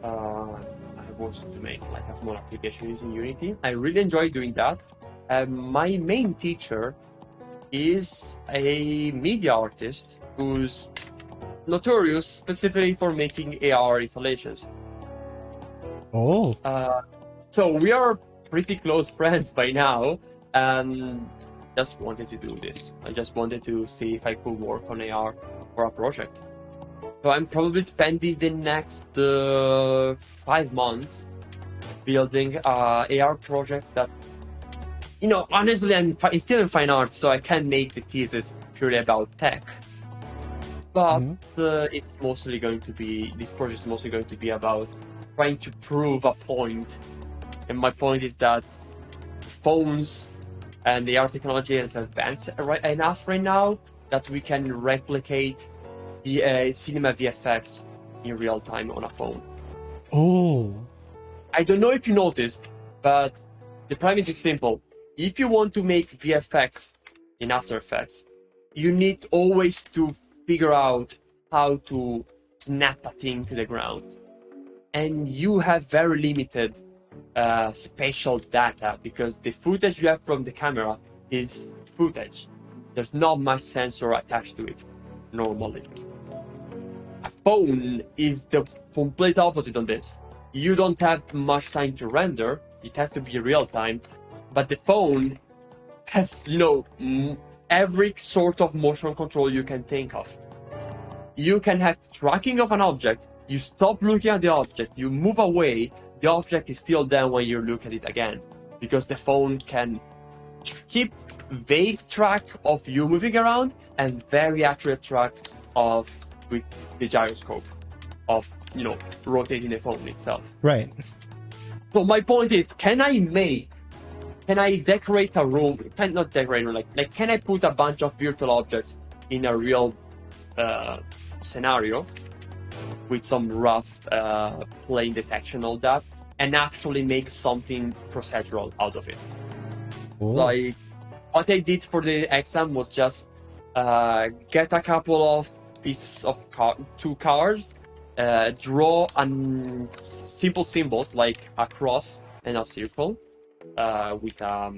I was to make like a small application using Unity. I really enjoy doing that. My main teacher is a media artist who's notorious specifically for making AR installations. So we are pretty close friends by now, and just wanted to do this. I just wanted to see if I could work on AR for a project. So I'm probably spending the next 5 months building an AR project that, honestly, I'm still in fine arts, so I can't make the thesis purely about tech. But this project is mostly going to be about trying to prove a point. And my point is that phones and the AR technology is advanced enough right now that we can replicate the cinema VFX in real time on a phone. I don't know if you noticed, but the premise is simple. If you want to make VFX in After Effects, you need always to figure out how to snap a thing to the ground. And you have very limited spatial data, because the footage you have from the camera is footage. there's not much sensor attached to it normally. A phone is the complete opposite on this. You don't have much time to render. It has to be real time, but the phone has, every sort of motion control you can think of. You can have tracking of an object. You stop looking at the object, you move away, the object is still there when you look at it again, because the phone can keep vague track of you moving around and very accurate track of with the gyroscope of rotating the phone itself. Right. So my point is, can I decorate a room? Not decorate, like can I put a bunch of virtual objects in a real scenario with some rough plane detection, all that, and actually make something procedural out of it? Cool. Like what I did for the exam was just get a couple of pieces of two cards, draw simple symbols like a cross and a circle. With I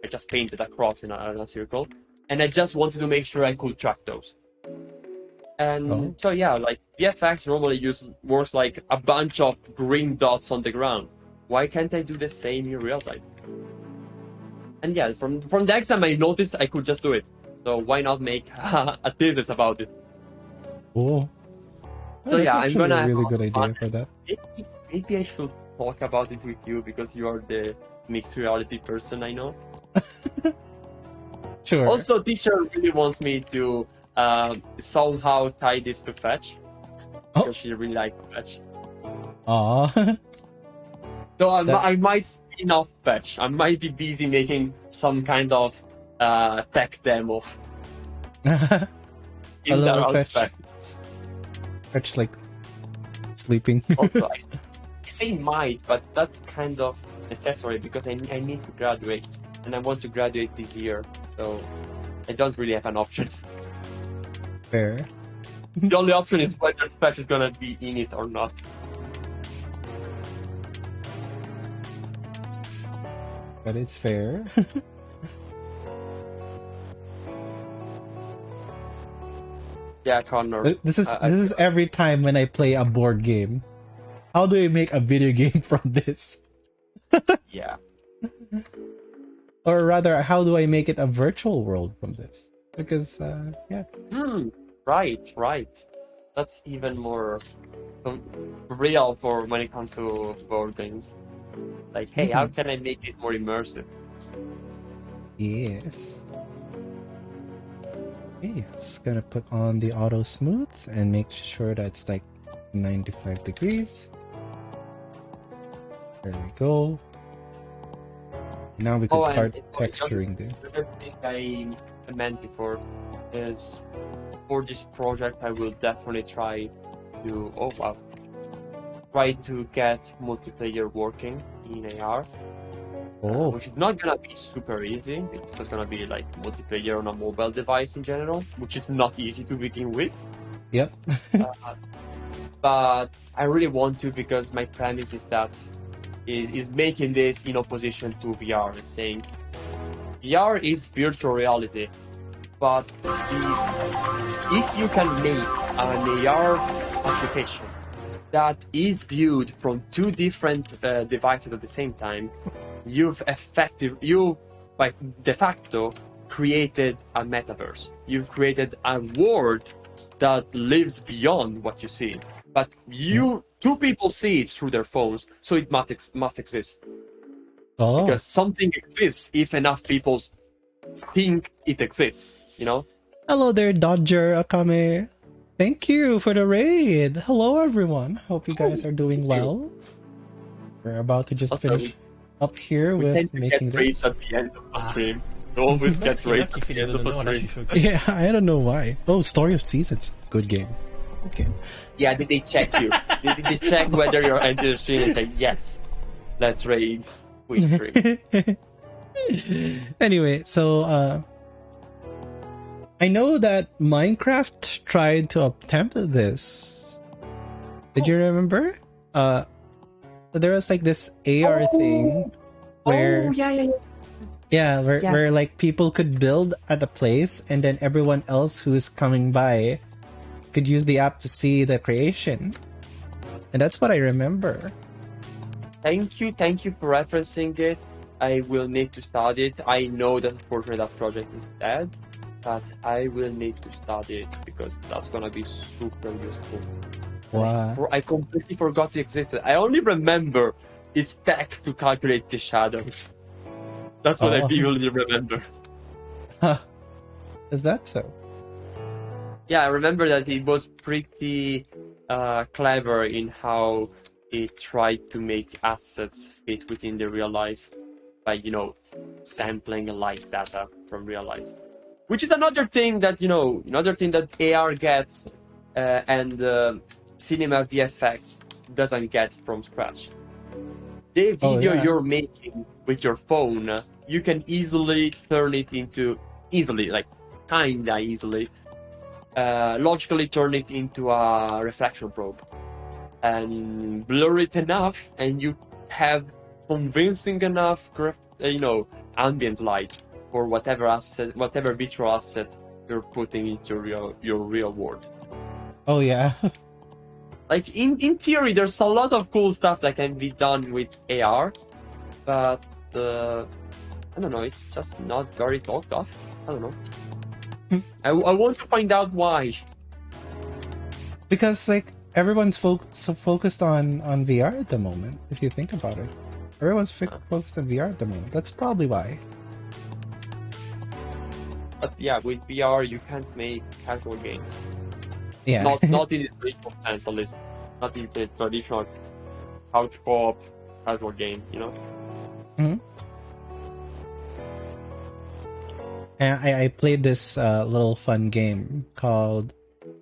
just painted a cross in a circle, and I just wanted to make sure I could track those. And so yeah, like VFX normally works like a bunch of green dots on the ground. Why can't I do the same in real time? And yeah, from the exam I noticed I could just do it. So why not make a thesis about it? Cool. So yeah, I'm gonna a really good idea for that. Maybe I should talk about it with you because you are the mixed reality person I know. Sure. Also, teacher really wants me to somehow tie this to Fetch because she really likes Fetch. Aww. So I might spin off Fetch. I might be busy making some kind of tech demo. Hello, Fetch. Fetch like sleeping. Also, I say might, but that's kind of necessary because I need to graduate, and I want to graduate this year, so I don't really have an option. Fair. The only option is whether Fetch is gonna be in it or not. That is fair. Yeah, Connor. This is every time when I play a board game. How do I make a video game from this? Yeah. Or rather, how do I make it a virtual world from this? Because, yeah. Right. That's even more real for when it comes to board games. Like, hey, how can I make this more immersive? Yes. Okay, it's gonna put on the auto smooth and make sure that it's like 95 degrees. There we go. Now we can start texturing this. Another thing I meant before is for this project I will definitely try to get multiplayer working in AR. Which is not gonna be super easy. It's just gonna be like multiplayer on a mobile device in general, which is not easy to begin with. Yep. But I really want to because my premise is that is making this in opposition to VR. It's saying VR is virtual reality, but if you can make an AR application that is viewed from two different devices at the same time, you've by de facto created a metaverse. You've created a world that lives beyond what you see. But two people see it through their phones, so it must exist. Because something exists if enough people think it exists, Hello there, Dodger Akame. Thank you for the raid. Hello, everyone. Hope you guys are doing well. We're about to just finish up here with making this. At the end of the stream. We always get raids at the end of the stream. Yeah, I don't know why. Oh, Story of Seasons. Good game. Okay. Yeah, did they check you? did they check whether you're entering the stream and say, yes, let's raid. We stream. Anyway, so I know that Minecraft tried to attempt this. Did you remember? So there was like this AR thing where Yeah, where Yes. where like people could build at a place, and then everyone else who's coming by could use the app to see the creation. And that's what I remember. Thank you for referencing it. I will need to study it. I know that unfortunately that project is dead, but I will need to study it because that's gonna be super useful. Wow. I completely forgot it existed. I only remember its tech to calculate the shadows. That's what I Oh. vividly remember. Is that so? Yeah, I remember that it was pretty clever in how it tried to make assets fit within the real life by, sampling light data from real life. Which is another thing that, AR gets and cinema VFX doesn't get from scratch. The video you're making with your phone, you can easily turn it into, logically turn it into a reflection probe and blur it enough, and you have convincing enough, ambient light for whatever visual asset you're putting into your real world. Oh yeah. Like in theory, there's a lot of cool stuff that can be done with AR, but I don't know, it's just not very talked of. I don't know. I want to find out why. Because like everyone's so focused on VR at the moment. If you think about it, everyone's focused on VR at the moment. That's probably why. But yeah, with VR you can't make casual games. Yeah. Not in the traditional sense, at least. Not in the traditional couch co-op casual game, Mm-hmm. And I played this little fun game called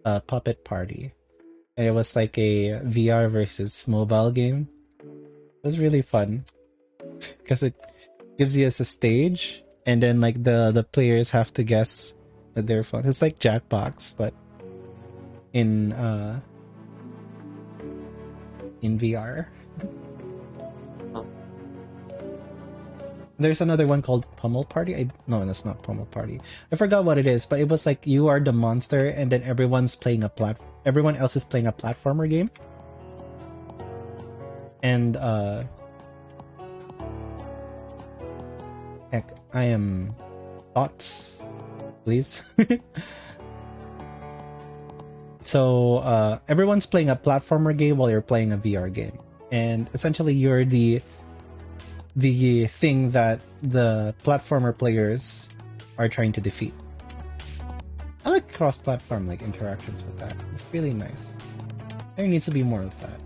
Puppet Party. And it was like a VR versus mobile game. It was really fun. Because it gives you as a stage, and then like the players have to guess with their phone. It's like Jackbox, but in VR. There's another one called Pummel Party. No, that's not Pummel Party. I forgot what it is, but it was like you are the monster, and then everyone else is playing a platformer game. And heck, I am thoughts, please. So everyone's playing a platformer game while you're playing a VR game, and essentially you're the thing that the platformer players are trying to defeat. I like cross-platform like interactions with that. It's really nice. There needs to be more of that.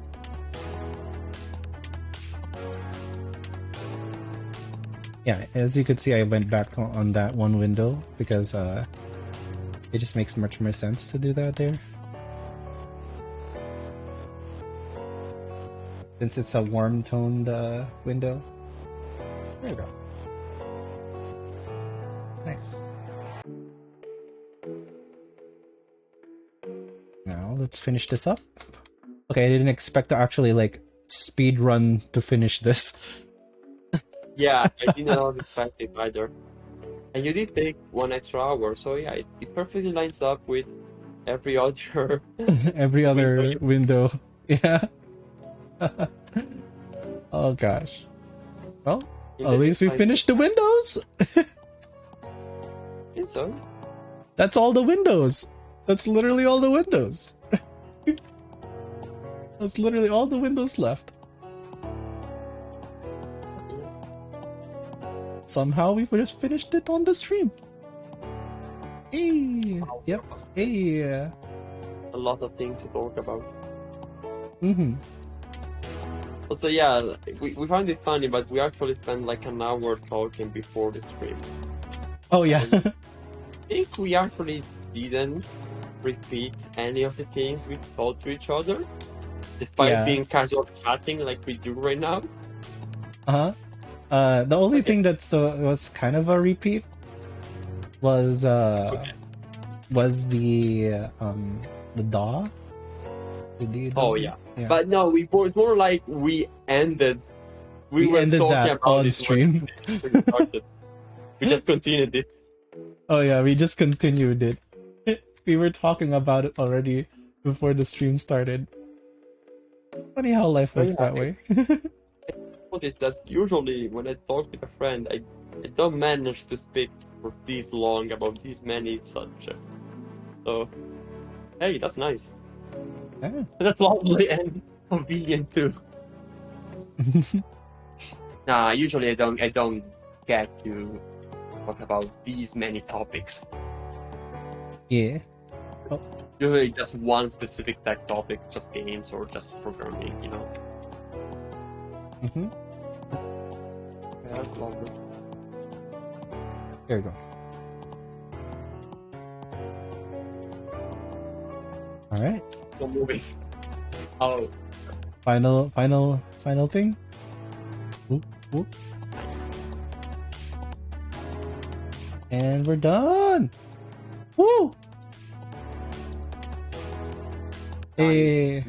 Yeah, as you could see, I went back on that one window because it just makes much more sense to do that there. Since it's a warm-toned window. There you go. Nice. Now let's finish this up. Okay, I didn't expect to actually like speed run to finish this. Yeah, I did not expect it either. And you did take 1 extra hour, so yeah, it perfectly lines up with every other every other window. Yeah. Oh gosh. Well, at least we finished the windows. So that's all the windows. That's literally all the windows. That's literally all the windows left. Somehow we just finished it on the stream. Hey, yep. Hey. A lot of things to talk about. Mm-hmm. Also, yeah, we found it funny, but we actually spent like an hour talking before the stream. Oh yeah. I think we actually didn't repeat any of the things we told to each other, despite being casual chatting like we do right now. The only thing that was kind of a repeat was the DAW. Oh yeah. But no, it's more like we ended. We were ended talking that about on it stream. We just continued it. Oh yeah, we just continued it. We were talking about it already before the stream started. Funny how life Oh, works yeah, that way. I noticed that usually when I talk with a friend, I don't manage to speak for this long about these many subjects. So, hey, that's nice. Yeah. That's lovely and convenient too. Nah, usually I don't get to talk about these many topics. Yeah. Usually just one specific tech topic, just games or just programming, you know. Mm-hmm. Yeah, that's lovely. There you go. All right. So moving. Oh, Final thing. Whoop, whoop. And we're done. Woo! Hey.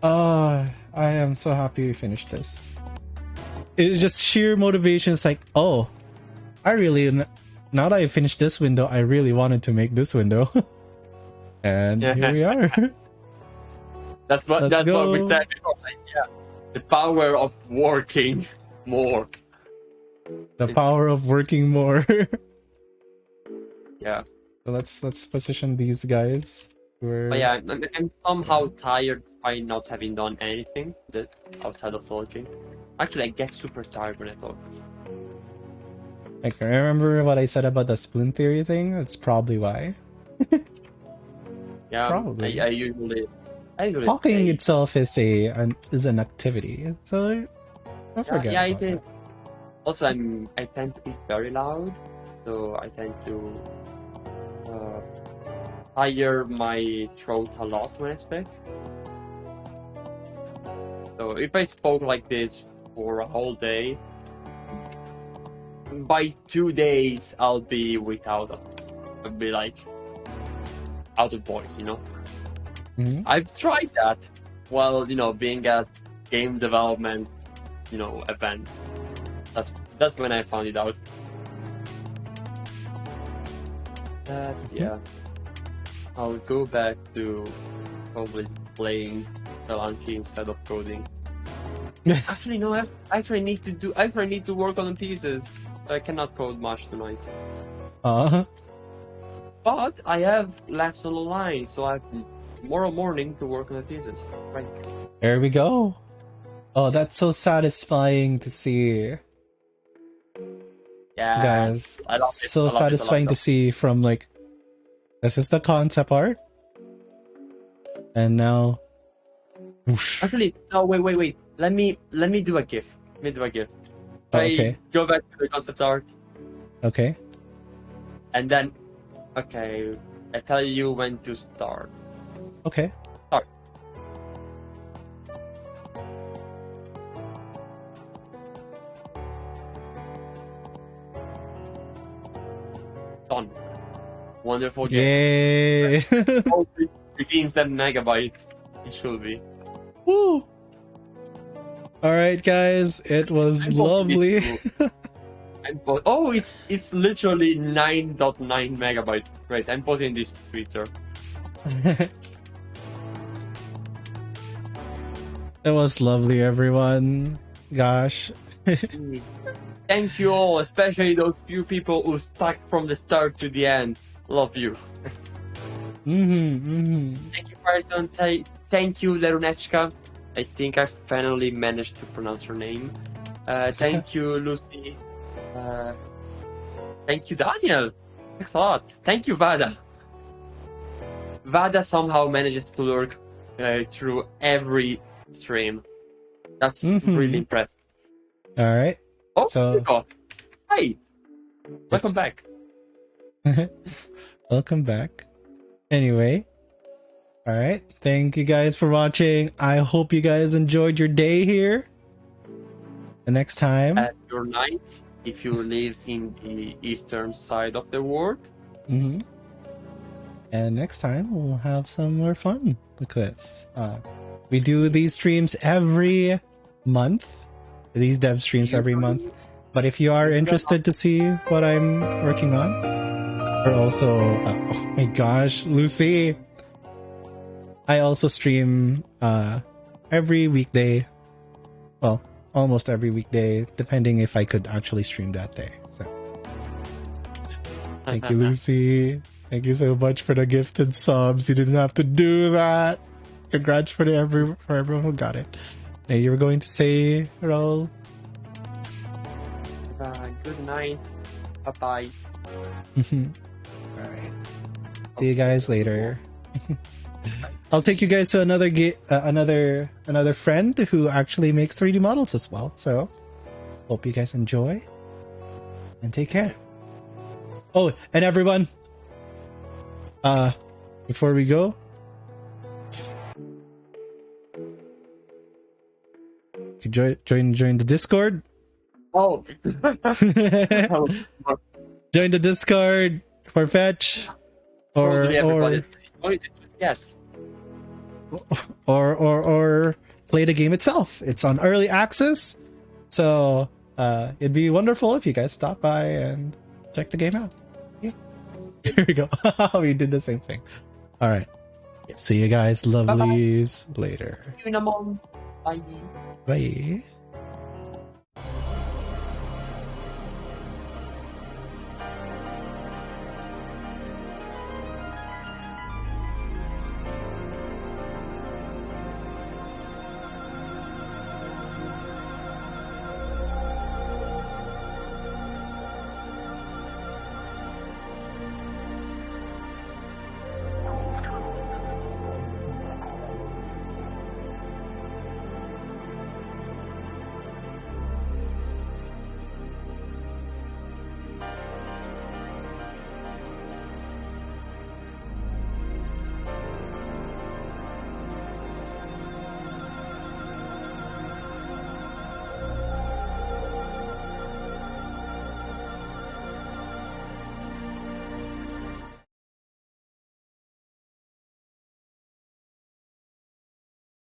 I am so happy we finished this. It's just sheer motivation. It's like, oh, now that I finished this window, I really wanted to make this window. And here we are. That's what we said before. Like, yeah, the power of working more. The power of working more. Yeah. So let's position these guys. But yeah, I'm somehow tired by not having done anything outside of talking. Actually, I get super tired when I talk. Like, remember what I said about the spoon theory thing? That's probably why. Yeah, probably. I usually talking itself is an activity, so don't forget. Yeah, about that. Also, I tend to be very loud, so I tend to tire my throat a lot when I speak. So if I spoke like this for a whole day, by 2 days I'll be like out of voice, you know. Mm-hmm. I've tried that while, you know, being at game development, you know, events. That's when I found it out. Yeah, I'll go back to probably playing Spelunky instead of coding. Actually, no. I actually need to work on the thesis. I cannot code much tonight. But I have lesson online, so I have tomorrow morning to work on the thesis. Right. There we go. Oh, that's so satisfying to see. Yeah, guys, I love it. So satisfying to see from like, this is the concept art, and now. Whoosh. Actually, no, wait. Let me do a GIF. Okay. Go back to the concept art. Okay. And then, okay, I tell you when to start. Okay. Start. Done. Wonderful game. Yay! 15 megabytes. It should be. Woo! Alright, guys, it was lovely. Oh, it's literally 9.9 megabytes. Right, I'm posting this to Twitter. It was lovely, everyone. Gosh. Thank you all, especially those few people who stuck from the start to the end. Love you. Thank you, Person. Thank you, Lerunechka. I think I finally managed to pronounce her name. Thank you, Lucy. Thank you, Daniel. Thanks a lot. Thank you, Vada. Vada somehow manages to lurk through every stream. That's really impressive. All right. Oh, so hi. Welcome back. Welcome back. Anyway. All right. Thank you guys for watching. I hope you guys enjoyed your day here. The next time. At your night, if you live in the eastern side of the world. And next time we'll have some more fun. Look at this. We do these streams every month. These dev streams every month. But if you are interested to see what I'm working on, or also, oh my gosh, Lucy, I also stream every weekday. Well, almost every weekday, depending if I could actually stream that day. So, thank you, Lucy. Thank you so much for the gifted subs. You didn't have to do that. Congrats for everyone who got it. Now you were going to say, Raul. Good night. Bye-bye. Alright. See you guys later. I'll take you guys to another friend who actually makes 3D models as well. So, hope you guys enjoy. And take care. Oh, and everyone, before we go, you join the Discord. Oh. Join the Discord for Fetch, or yes, or play the game itself. It's on early access, so it'd be wonderful if you guys stop by and check the game out. Yeah. Here we go. We did the same thing. All right. See you guys, lovelies. Bye-bye. Later. Bye. Bye.